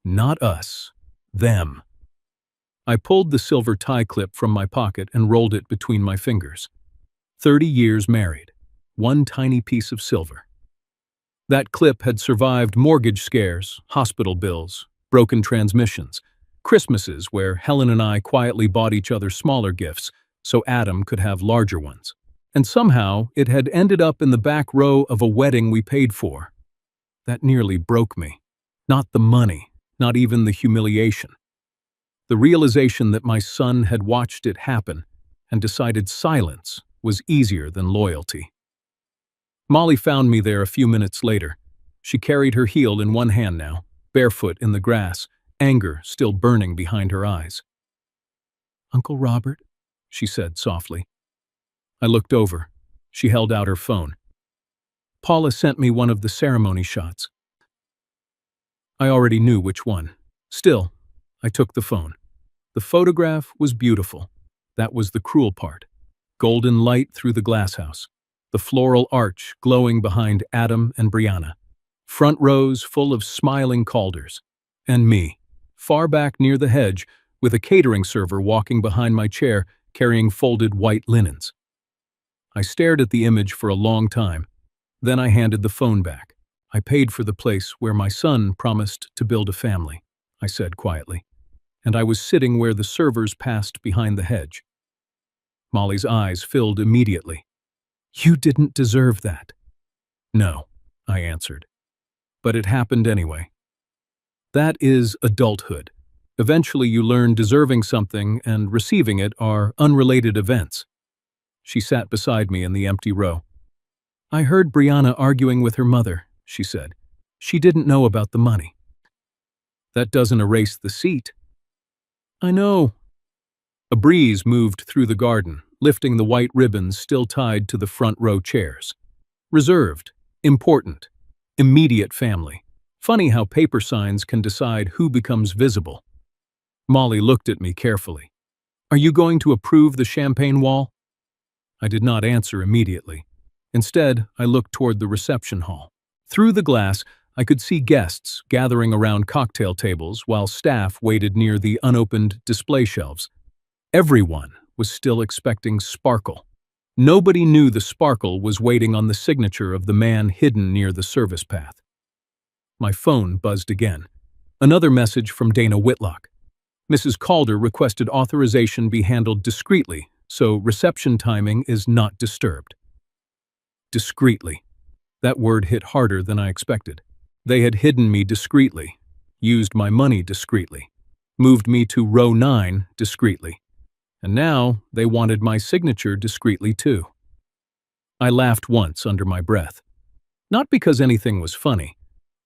Not us. Them. I pulled the silver tie clip from my pocket and rolled it between my fingers. 30 years married. One tiny piece of silver. That clip had survived mortgage scares, hospital bills, broken transmissions, Christmases where Helen and I quietly bought each other smaller gifts so Adam could have larger ones. And somehow it had ended up in the back row of a wedding we paid for. That nearly broke me. Not the money, not even the humiliation. The realization that my son had watched it happen and decided silence was easier than loyalty. Molly found me there a few minutes later. She carried her heel in one hand now, barefoot in the grass, anger still burning behind her eyes. "Uncle Robert," she said softly. I looked over. She held out her phone. "Paula sent me one of the ceremony shots." I already knew which one. Still, I took the phone. The photograph was beautiful. That was the cruel part. Golden light through the glasshouse. The floral arch glowing behind Adam and Brianna. Front rows full of smiling Calders. And me, far back near the hedge, with a catering server walking behind my chair carrying folded white linens. I stared at the image for a long time. Then I handed the phone back. "I paid for the place where my son promised to build a family," I said quietly. And I was sitting where the servers passed behind the hedge. Molly's eyes filled immediately. "You didn't deserve that." "No," I answered. "But it happened anyway." That is adulthood. Eventually you learn deserving something and receiving it are unrelated events. She sat beside me in the empty row. "I heard Brianna arguing with her mother," she said. "She didn't know about the money." "That doesn't erase the seat." "I know." A breeze moved through the garden, lifting the white ribbons still tied to the front row chairs. Reserved, important, immediate family. Funny how paper signs can decide who becomes visible. Molly looked at me carefully. "Are you going to approve the champagne wall?" I did not answer immediately. Instead, I looked toward the reception hall. Through the glass, I could see guests gathering around cocktail tables while staff waited near the unopened display shelves. Everyone was still expecting sparkle. Nobody knew the sparkle was waiting on the signature of the man hidden near the service path. My phone buzzed again. Another message from Dana Whitlock. Mrs. Calder requested authorization be handled discreetly, so reception timing is not disturbed. Discreetly. That word hit harder than I expected. They had hidden me discreetly, used my money discreetly, moved me to row 9 discreetly. And now they wanted my signature discreetly too. I laughed once under my breath. Not because anything was funny,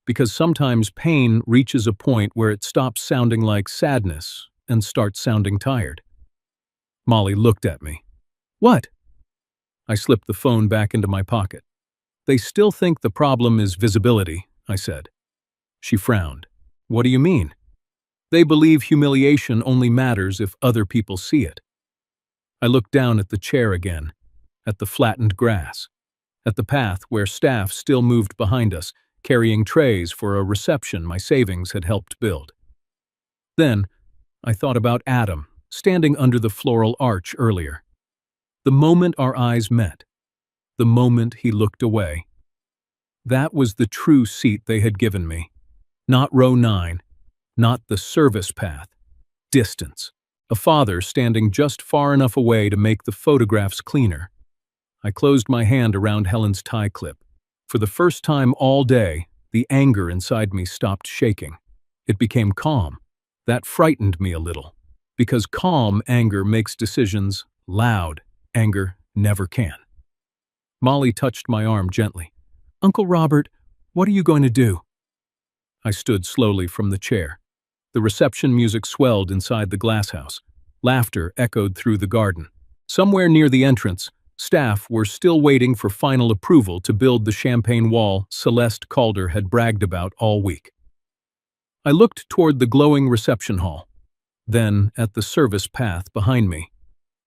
because sometimes pain reaches a point where it stops sounding like sadness and starts sounding tired. Molly looked at me. What? I slipped the phone back into my pocket. They still think the problem is visibility, I said. She frowned. What do you mean? They believe humiliation only matters if other people see it. I looked down at the chair again, at the flattened grass, at the path where staff still moved behind us, carrying trays for a reception my savings had helped build. Then, I thought about Adam, standing under the floral arch earlier. The moment our eyes met, the moment he looked away. That was the true seat they had given me. Not row 9, not the service path. Distance. A father standing just far enough away to make the photographs cleaner. I closed my hand around Helen's tie clip. For the first time all day, the anger inside me stopped shaking. It became calm. That frightened me a little, because calm anger makes decisions, loud anger never can. Molly touched my arm gently. Uncle Robert, what are you going to do? I stood slowly from the chair. The reception music swelled inside the glass house. Laughter echoed through the garden. Somewhere near the entrance, staff were still waiting for final approval to build the champagne wall Celeste Calder had bragged about all week. I looked toward the glowing reception hall, then at the service path behind me,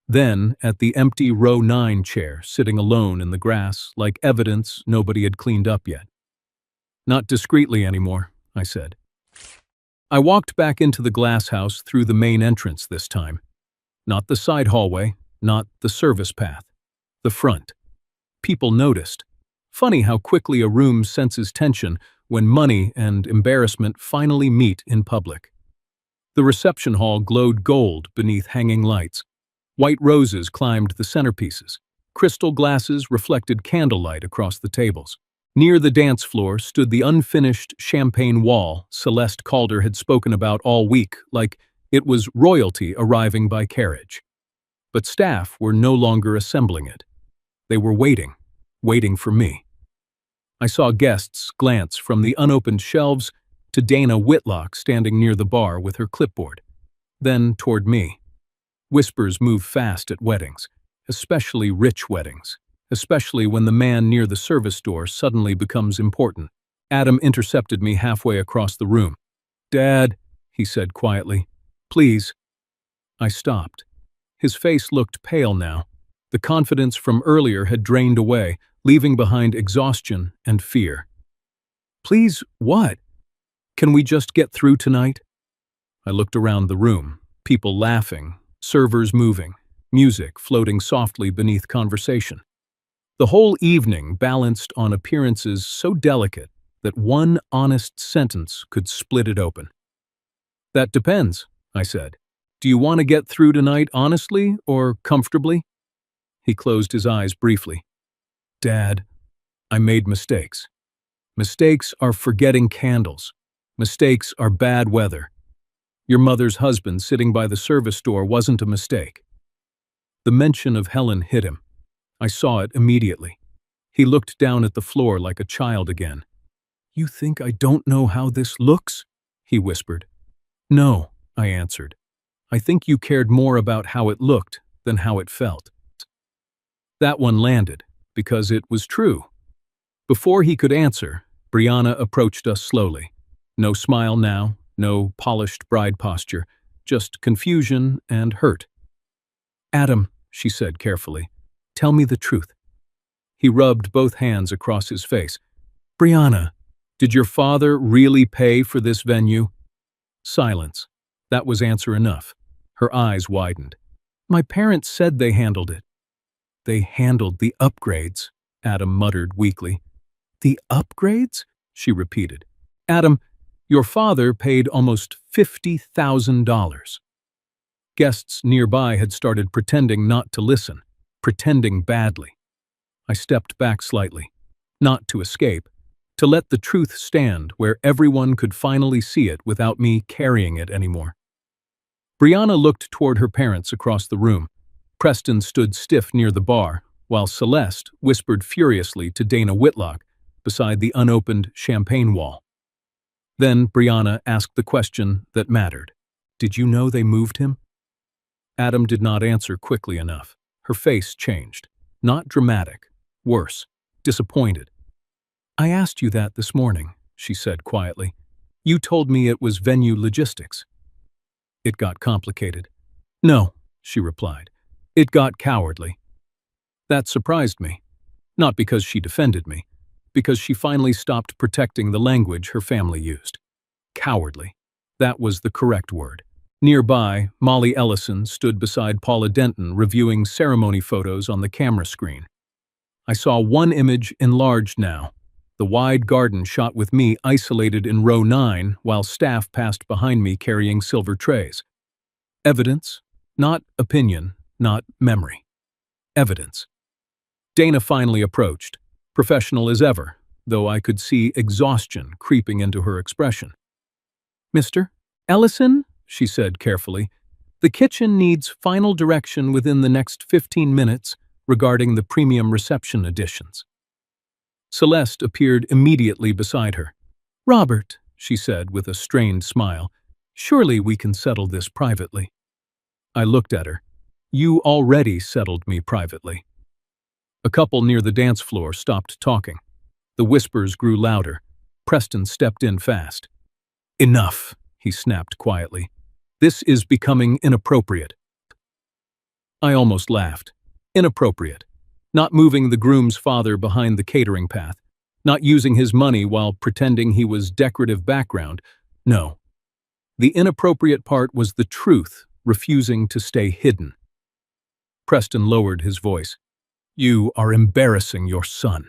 then at the empty row 9 chair sitting alone in the grass like evidence nobody had cleaned up yet. Not discreetly anymore, I said. I walked back into the glass house through the main entrance this time. Not the side hallway, not the service path. The front. People noticed. Funny how quickly a room senses tension when money and embarrassment finally meet in public. The reception hall glowed gold beneath hanging lights. White roses climbed the centerpieces. Crystal glasses reflected candlelight across the tables. Near the dance floor stood the unfinished champagne wall Celeste Calder had spoken about all week, like it was royalty arriving by carriage. But staff were no longer assembling it. They were waiting for me. I saw guests glance from the unopened shelves to Dana Whitlock standing near the bar with her clipboard, then toward me. Whispers move fast at weddings, especially rich weddings. Especially when the man near the service door suddenly becomes important. Adam intercepted me halfway across the room. Dad, he said quietly, please. I stopped. His face looked pale now. The confidence from earlier had drained away, leaving behind exhaustion and fear. Please, what? Can we just get through tonight? I looked around the room, people laughing, servers moving, music floating softly beneath conversation. The whole evening balanced on appearances so delicate that one honest sentence could split it open. That depends, I said. Do you want to get through tonight honestly or comfortably? He closed his eyes briefly. Dad, I made mistakes. Mistakes are forgetting candles. Mistakes are bad weather. Your mother's husband sitting by the service door wasn't a mistake. The mention of Helen hit him. I saw it immediately. He looked down at the floor like a child again. You think I don't know how this looks? He whispered. No, I answered. I think you cared more about how it looked than how it felt. That one landed, because it was true. Before he could answer, Brianna approached us slowly. No smile now, no polished bride posture, just confusion and hurt. Adam, she said carefully. Tell me the truth. He rubbed both hands across his face. Brianna, did your father really pay for this venue? Silence. That was answer enough. Her eyes widened. My parents said they handled it. They handled the upgrades, Adam muttered weakly. The upgrades? She repeated. Adam, your father paid almost $50,000. Guests nearby had started pretending not to listen. Pretending badly. I stepped back slightly, not to escape, to let the truth stand where everyone could finally see it without me carrying it anymore. Brianna looked toward her parents across the room. Preston stood stiff near the bar, while Celeste whispered furiously to Dana Whitlock beside the unopened champagne wall. Then Brianna asked the question that mattered. Did you know they moved him? Adam did not answer quickly enough. Her face changed. Not dramatic. Worse. Disappointed. I asked you that this morning, she said quietly. You told me it was venue logistics. It got complicated. No, she replied. It got cowardly. That surprised me. Not because she defended me, because she finally stopped protecting the language her family used. Cowardly. That was the correct word. Nearby, Molly Ellison stood beside Paula Denton reviewing ceremony photos on the camera screen. I saw one image enlarged now, the wide garden shot with me isolated in row 9 while staff passed behind me carrying silver trays. Evidence, not opinion, not memory. Evidence. Dana finally approached, professional as ever, though I could see exhaustion creeping into her expression. Mr. Ellison, she said carefully, the kitchen needs final direction within the next 15 minutes regarding the premium reception additions. Celeste appeared immediately beside her. Robert, she said with a strained smile, surely we can settle this privately. I looked at her. You already settled me privately. A couple near the dance floor stopped talking. The whispers grew louder. Preston stepped in fast. Enough, he snapped quietly. This is becoming inappropriate. I almost laughed. Inappropriate. Not moving the groom's father behind the catering path. Not using his money while pretending he was decorative background. No. The inappropriate part was the truth, refusing to stay hidden. Preston lowered his voice. You are embarrassing your son.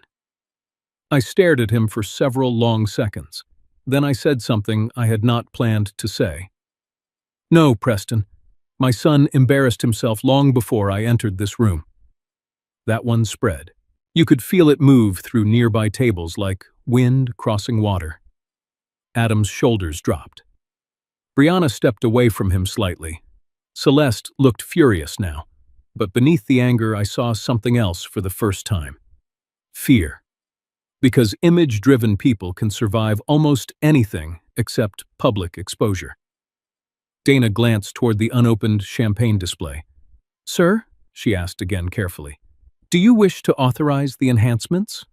I stared at him for several long seconds. Then I said something I had not planned to say. No, Preston. My son embarrassed himself long before I entered this room. That one spread. You could feel it move through nearby tables like wind crossing water. Adam's shoulders dropped. Brianna stepped away from him slightly. Celeste looked furious now, but beneath the anger I saw something else for the first time. Fear. Because image-driven people can survive almost anything except public exposure. Dana glanced toward the unopened champagne display. Sir, she asked again carefully, do you wish to authorize the enhancements?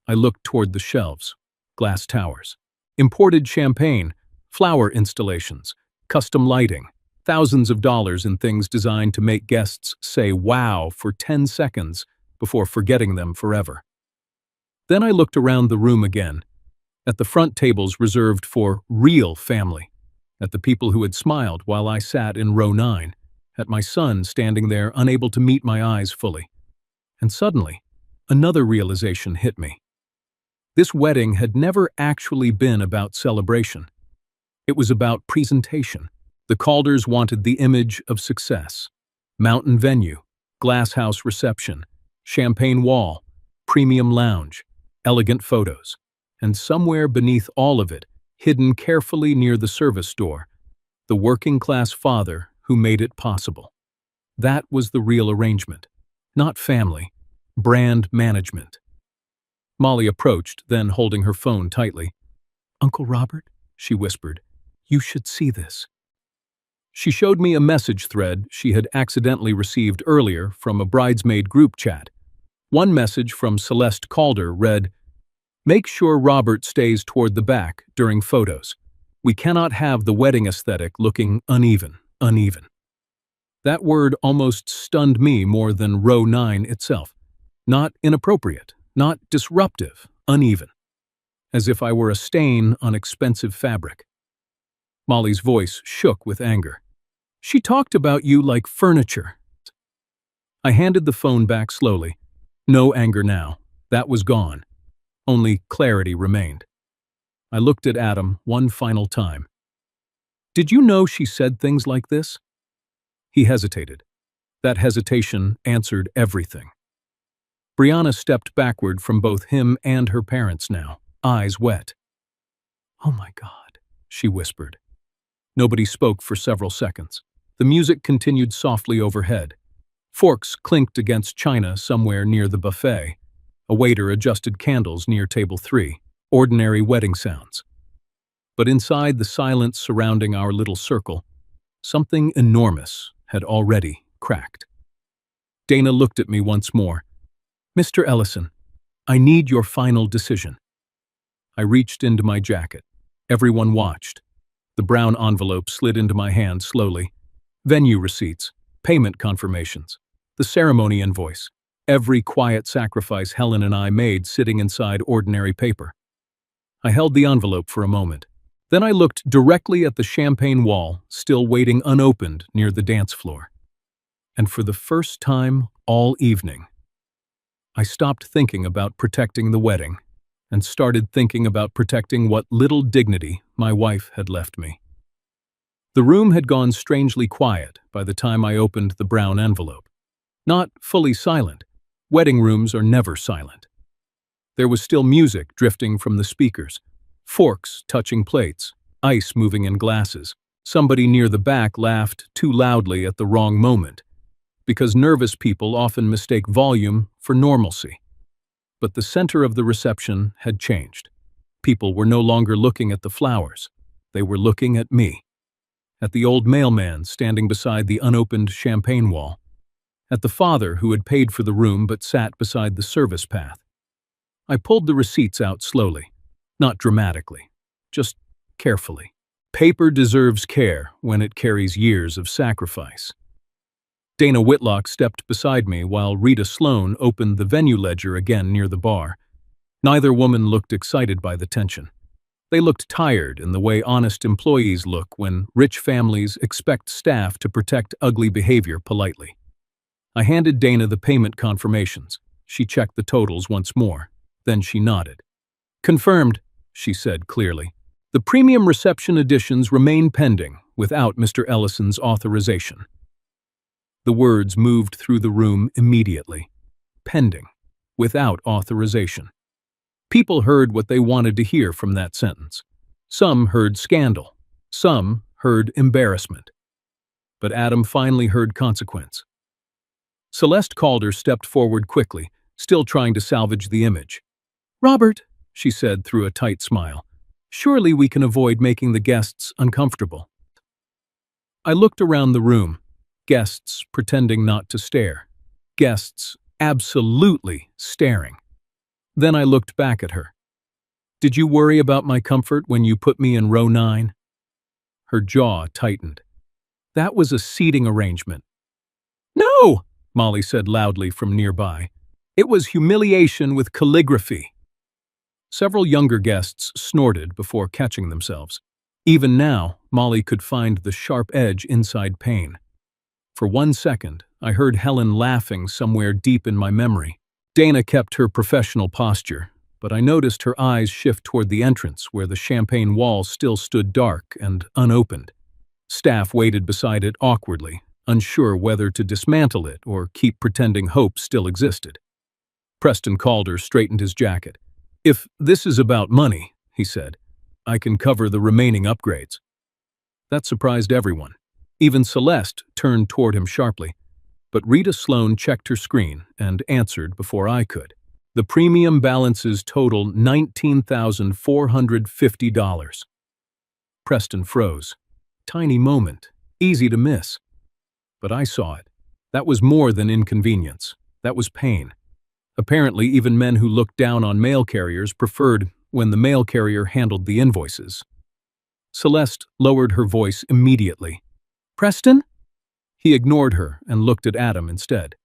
I looked toward the shelves. Glass towers. Imported champagne, flower installations, custom lighting, thousands of dollars in things designed to make guests say wow for 10 seconds before forgetting them forever. Then I looked around the room again, at the front tables reserved for real family, at the people who had smiled while I sat in row 9, at my son standing there unable to meet my eyes fully. And suddenly, another realization hit me. This wedding had never actually been about celebration. It was about presentation. The Calders wanted the image of success. Mountain venue, glass house reception, champagne wall, premium lounge, elegant photos. And somewhere beneath all of it, hidden carefully near the service door, the working-class father who made it possible. That was the real arrangement. Not family, brand management. Molly approached, then holding her phone tightly. Uncle Robert, she whispered, you should see this. She showed me a message thread she had accidentally received earlier from a bridesmaid group chat. One message from Celeste Calder read, Make sure Robert stays toward the back during photos. We cannot have the wedding aesthetic looking uneven. That word almost stunned me more than row 9 itself. Not inappropriate, not disruptive, uneven. As if I were a stain on expensive fabric. Molly's voice shook with anger. She talked about you like furniture. I handed the phone back slowly. No anger now. That was gone. Only clarity remained. I looked at Adam one final time. Did you know she said things like this? He hesitated. That hesitation answered everything. Brianna stepped backward from both him and her parents now, eyes wet. Oh my God, she whispered. Nobody spoke for several seconds. The music continued softly overhead. Forks clinked against china somewhere near the buffet. A waiter adjusted candles near table 3. Ordinary wedding sounds. But inside the silence surrounding our little circle, something enormous had already cracked. Dana looked at me once more. "Mr. Ellison, I need your final decision." I reached into my jacket. Everyone watched. The brown envelope slid into my hand slowly. Venue receipts, payment confirmations, the ceremony invoice, every quiet sacrifice Helen and I made sitting inside ordinary paper. I held the envelope for a moment. Then I looked directly at the champagne wall, still waiting unopened near the dance floor. And for the first time all evening, I stopped thinking about protecting the wedding and started thinking about protecting what little dignity my wife had left me. The room had gone strangely quiet by the time I opened the brown envelope. Not fully silent. Wedding rooms are never silent. There was still music drifting from the speakers, forks touching plates, ice moving in glasses. Somebody near the back laughed too loudly at the wrong moment, because nervous people often mistake volume for normalcy. But the center of the reception had changed. People were no longer looking at the flowers. They were looking at me. At the old mailman standing beside the unopened champagne wall. At the father who had paid for the room but sat beside the service path. I pulled the receipts out slowly, not dramatically, just carefully. Paper deserves care when it carries years of sacrifice. Dana Whitlock stepped beside me while Rita Sloan opened the venue ledger again near the bar. Neither woman looked excited by the tension. They looked tired in the way honest employees look when rich families expect staff to protect ugly behavior politely. I handed Dana the payment confirmations. She checked the totals once more. Then she nodded. "Confirmed," she said clearly. "The premium reception additions remain pending without Mr. Ellison's authorization." The words moved through the room immediately. Pending, without authorization. People heard what they wanted to hear from that sentence. Some heard scandal. Some heard embarrassment. But Adam finally heard consequence. Celeste Calder stepped forward quickly, still trying to salvage the image. "Robert," she said through a tight smile, "surely we can avoid making the guests uncomfortable." I looked around the room. Guests pretending not to stare. Guests absolutely staring. Then I looked back at her. "Did you worry about my comfort when you put me in row 9? Her jaw tightened. "That was a seating arrangement." "No!" Molly said loudly from nearby. "It was humiliation with calligraphy." Several younger guests snorted before catching themselves. Even now, Molly could find the sharp edge inside pain. For 1 second, I heard Helen laughing somewhere deep in my memory. Dana kept her professional posture, but I noticed her eyes shift toward the entrance where the champagne wall still stood dark and unopened. Staff waited beside it awkwardly, unsure whether to dismantle it or keep pretending hope still existed. Preston Calder straightened his jacket. "If this is about money," he said, "I can cover the remaining upgrades." That surprised everyone. Even Celeste turned toward him sharply, but Rita Sloan checked her screen and answered before I could. "The premium balances total $19,450. Preston froze. Tiny moment, easy to miss. But I saw it. That was more than inconvenience. That was pain. Apparently, even men who looked down on mail carriers preferred when the mail carrier handled the invoices. Celeste lowered her voice immediately. "Preston?" He ignored her and looked at Adam instead.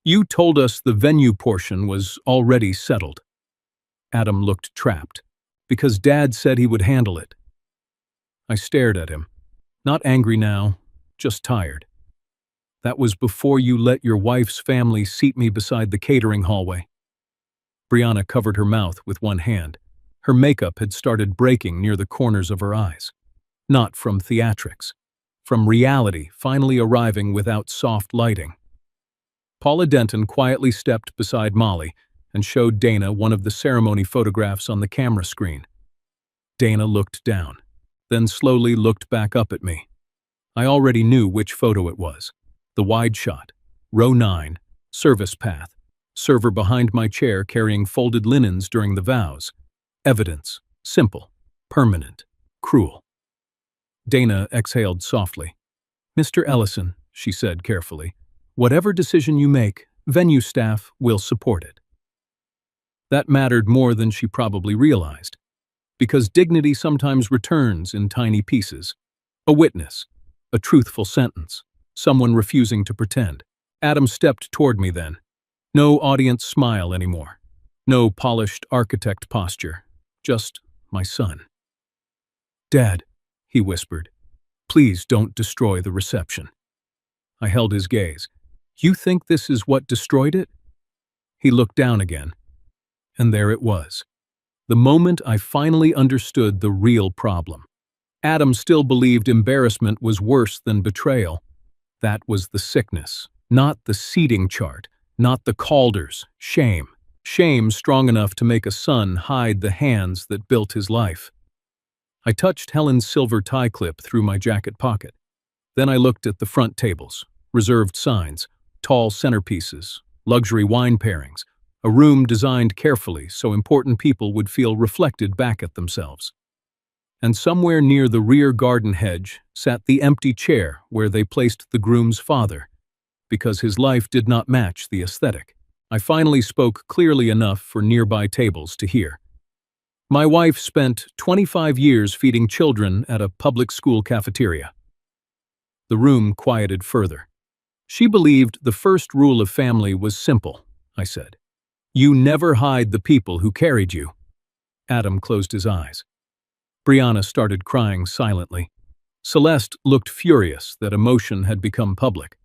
"You told us the venue portion was already settled." Adam looked trapped. "Because Dad said he would handle it." I stared at him. Not angry now, just tired. "That was before you let your wife's family seat me beside the catering hallway." Brianna covered her mouth with one hand. Her makeup had started breaking near the corners of her eyes. Not from theatrics. From reality finally arriving without soft lighting. Paula Denton quietly stepped beside Molly and showed Dana one of the ceremony photographs on the camera screen. Dana looked down, then slowly looked back up at me. I already knew which photo it was. The wide shot. Row 9. Service path. Server behind my chair carrying folded linens during the vows. Evidence. Simple. Permanent. Cruel. Dana exhaled softly. "Mr. Ellison," she said carefully, "whatever decision you make, venue staff will support it." That mattered more than she probably realized, because dignity sometimes returns in tiny pieces. A witness, a truthful sentence, someone refusing to pretend. Adam stepped toward me then. No audience smile anymore. No polished architect posture. Just my son. "Dad," he whispered, "please don't destroy the reception." I held his gaze. "You think this is what destroyed it?" He looked down again. And there it was. The moment I finally understood the real problem. Adam still believed embarrassment was worse than betrayal. That was the sickness, not the seating chart, not the Calders. Shame. Shame strong enough to make a son hide the hands that built his life. I touched Helen's silver tie clip through my jacket pocket. Then I looked at the front tables, reserved signs, tall centerpieces, luxury wine pairings, a room designed carefully so important people would feel reflected back at themselves. And somewhere near the rear garden hedge sat the empty chair where they placed the groom's father, because his life did not match the aesthetic. I finally spoke clearly enough for nearby tables to hear. "My wife spent 25 years feeding children at a public school cafeteria." The room quieted further. "She believed the first rule of family was simple," I said. "You never hide the people who carried you." Adam closed his eyes. Brianna started crying silently. Celeste looked furious that emotion had become public.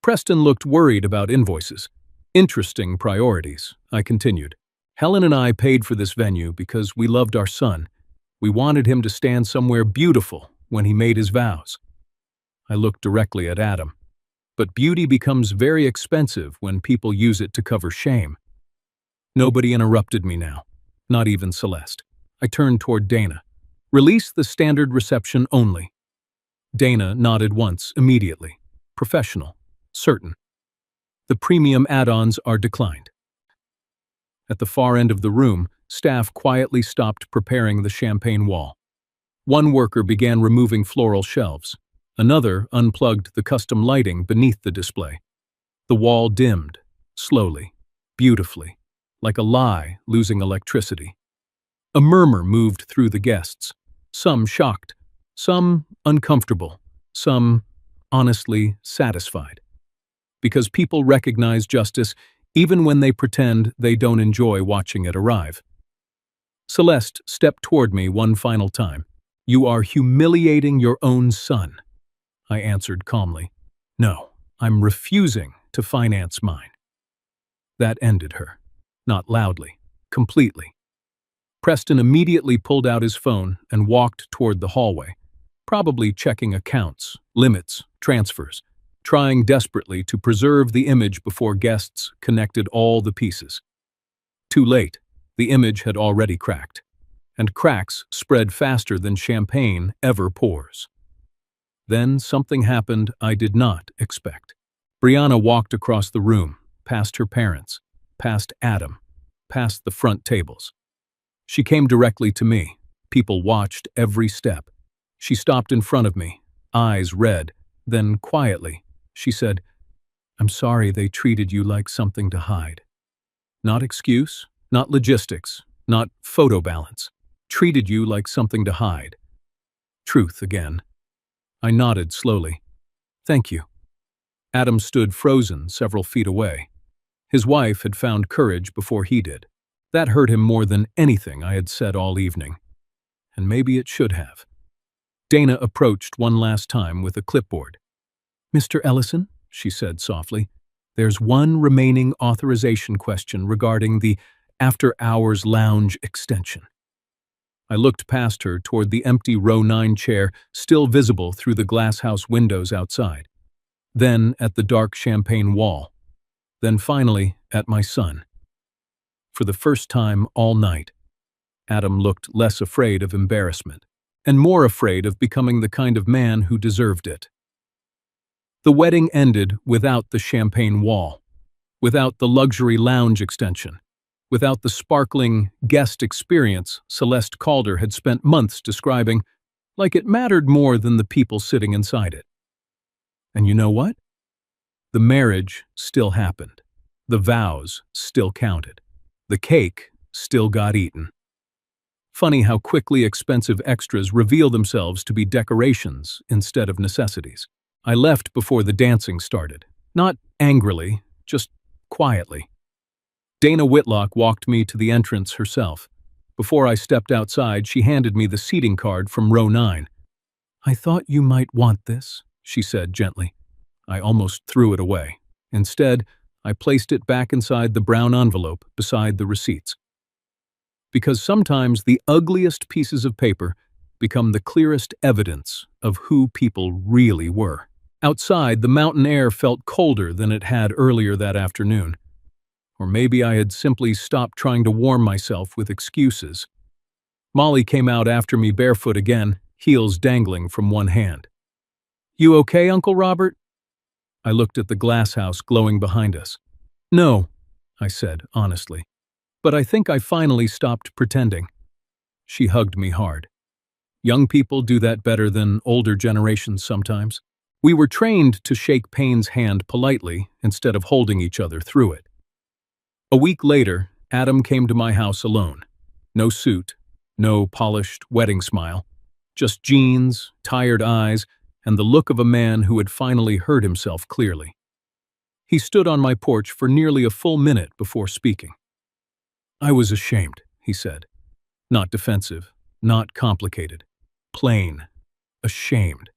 Preston looked worried about invoices. "Interesting priorities," I continued. "Helen and I paid for this venue because we loved our son. We wanted him to stand somewhere beautiful when he made his vows." I looked directly at Adam. "But beauty becomes very expensive when people use it to cover shame." Nobody interrupted me now, not even Celeste. I turned toward Dana. "Release the standard reception only." Dana nodded once, immediately. Professional. Certain. "The premium add-ons are declined." At the far end of the room, staff quietly stopped preparing the champagne wall. One worker began removing floral shelves. Another unplugged the custom lighting beneath the display. The wall dimmed, slowly, beautifully, like a lie losing electricity. A murmur moved through the guests, some shocked, some uncomfortable, some honestly satisfied. Because people recognize justice even when they pretend they don't enjoy watching it arrive. Celeste stepped toward me one final time. "You are humiliating your own son." I answered calmly. "No, I'm refusing to finance mine." That ended her. Not loudly, completely. Preston immediately pulled out his phone and walked toward the hallway, probably checking accounts, limits, transfers, trying desperately to preserve the image before guests connected all the pieces. Too late, the image had already cracked, and cracks spread faster than champagne ever pours. Then something happened I did not expect. Brianna walked across the room, past her parents, past Adam, past the front tables. She came directly to me. People watched every step. She stopped in front of me, eyes red, then quietly, she said, "I'm sorry they treated you like something to hide." Not excuse, not logistics, not photo balance. Treated you like something to hide. Truth again. I nodded slowly. "Thank you." Adam stood frozen several feet away. His wife had found courage before he did. That hurt him more than anything I had said all evening. And maybe it should have. Dana approached one last time with a clipboard. "Mr. Ellison," she said softly, "there's one remaining authorization question regarding the after-hours lounge extension." I looked past her toward the empty row 9 chair still visible through the glasshouse windows outside. Then at the dark champagne wall. Then finally at my son. For the first time all night, Adam looked less afraid of embarrassment, and more afraid of becoming the kind of man who deserved it. The wedding ended without the champagne wall, without the luxury lounge extension, without the sparkling guest experience Celeste Calder had spent months describing, like it mattered more than the people sitting inside it. And you know what? The marriage still happened. The vows still counted. The cake still got eaten. Funny how quickly expensive extras reveal themselves to be decorations instead of necessities. I left before the dancing started. Not angrily, just quietly. Dana Whitlock walked me to the entrance herself. Before I stepped outside, she handed me the seating card from row 9. "I thought you might want this," she said gently. I almost threw it away. Instead, I placed it back inside the brown envelope beside the receipts. Because sometimes the ugliest pieces of paper become the clearest evidence of who people really were. Outside, the mountain air felt colder than it had earlier that afternoon. Or maybe I had simply stopped trying to warm myself with excuses. Molly came out after me barefoot again, heels dangling from one hand. "You okay, Uncle Robert?" I looked at the glass house glowing behind us. "No," I said honestly. "But I think I finally stopped pretending." She hugged me hard. Young people do that better than older generations sometimes. We were trained to shake Payne's hand politely instead of holding each other through it. A week later, Adam came to my house alone. No suit, no polished wedding smile, just jeans, tired eyes, and the look of a man who had finally heard himself clearly. He stood on my porch for nearly a full minute before speaking. "I was ashamed," he said. Not defensive, not complicated. Plain. Ashamed.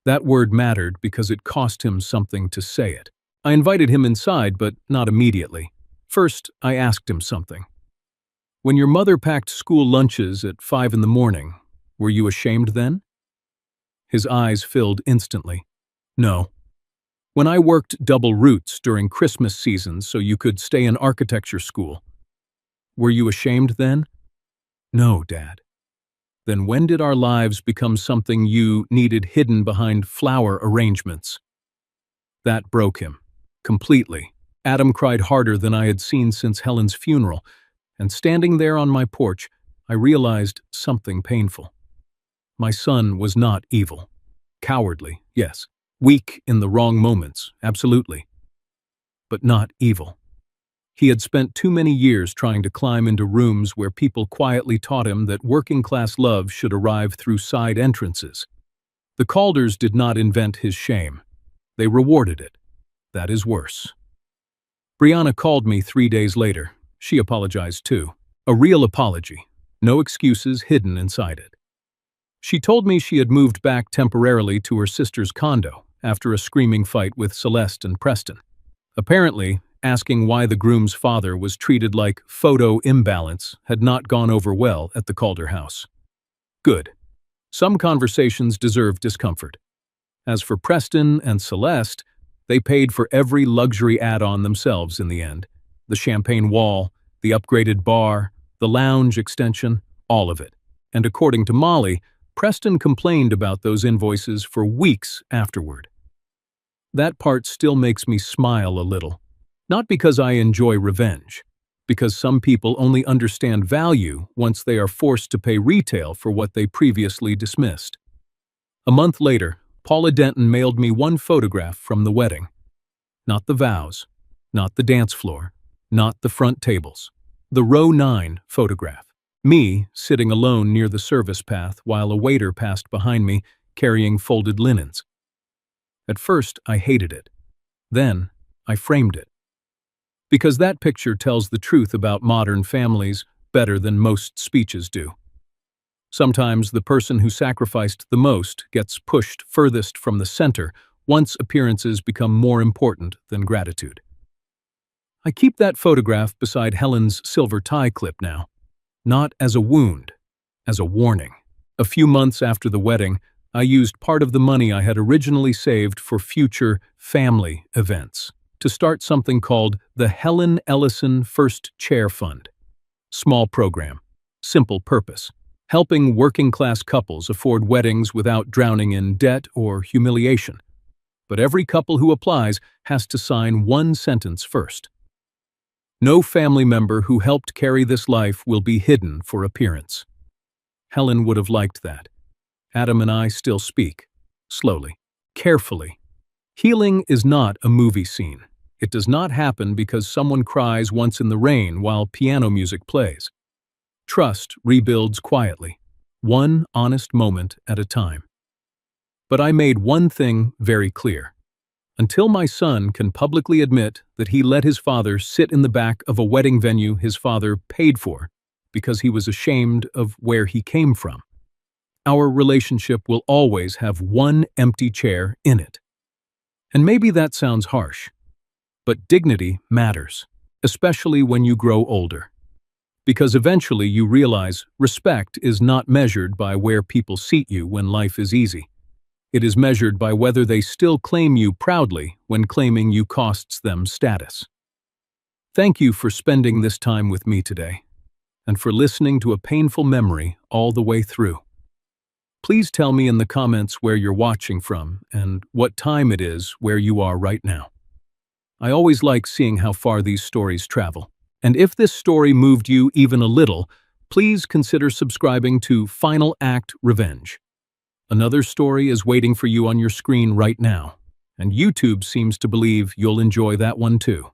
That word mattered because it cost him something to say it. I invited him inside, but not immediately. First, I asked him something. "When your mother packed school lunches at 5 in the morning, were you ashamed then?" His eyes filled instantly. "No." "When I worked double routes during Christmas season so you could stay in architecture school, were you ashamed then?" "No, Dad." "Then when did our lives become something you needed hidden behind flower arrangements?" That broke him. Completely. Adam cried harder than I had seen since Helen's funeral, and standing there on my porch, I realized something painful. My son was not evil. Cowardly, yes. Weak in the wrong moments, absolutely. But not evil. He had spent too many years trying to climb into rooms where people quietly taught him that working-class love should arrive through side entrances. The Calders did not invent his shame. They rewarded it. That is worse. Brianna called me 3 days later. She apologized too. A real apology. No excuses hidden inside it. She told me she had moved back temporarily to her sister's condo after a screaming fight with Celeste and Preston. Apparently, asking why the groom's father was treated like photo imbalance had not gone over well at the Calder house. Good. Some conversations deserve discomfort. As for Preston and Celeste, they paid for every luxury add-on themselves in the end. The champagne wall, the upgraded bar, the lounge extension, all of it. And according to Molly, Preston complained about those invoices for weeks afterward. That part still makes me smile a little. Not because I enjoy revenge, because some people only understand value once they are forced to pay retail for what they previously dismissed. A month later, Paula Denton mailed me one photograph from the wedding. Not the vows, not the dance floor, not the front tables. The row 9 photograph. Me sitting alone near the service path while a waiter passed behind me carrying folded linens. At first, I hated it. Then, I framed it. Because that picture tells the truth about modern families better than most speeches do. Sometimes the person who sacrificed the most gets pushed furthest from the center once appearances become more important than gratitude. I keep that photograph beside Helen's silver tie clip now, not as a wound, as a warning. A few months after the wedding, I used part of the money I had originally saved for future family events to start something called the Helen Ellison First Chair Fund. Small program, simple purpose. Helping working-class couples afford weddings without drowning in debt or humiliation. but every couple who applies has to sign one sentence first. No family member who helped carry this life will be hidden for appearance. Helen would have liked that. Adam and I still speak. Slowly. Carefully. Healing is not a movie scene. It does not happen because someone cries once in the rain while piano music plays. Trust rebuilds quietly, one honest moment at a time. But I made one thing very clear. Until my son can publicly admit that he let his father sit in the back of a wedding venue his father paid for because he was ashamed of where he came from, our relationship will always have one empty chair in it. And maybe that sounds harsh, but dignity matters, especially when you grow older. Because eventually you realize respect is not measured by where people seat you when life is easy. It is measured by whether they still claim you proudly when claiming you costs them status. Thank you for spending this time with me today, and for listening to a painful memory all the way through. Please tell me in the comments where you're watching from and what time it is where you are right now. I always like seeing how far these stories travel. And if this story moved you even a little, please consider subscribing to Final Act Revenge. Another story is waiting for you on your screen right now, and YouTube seems to believe you'll enjoy that one too.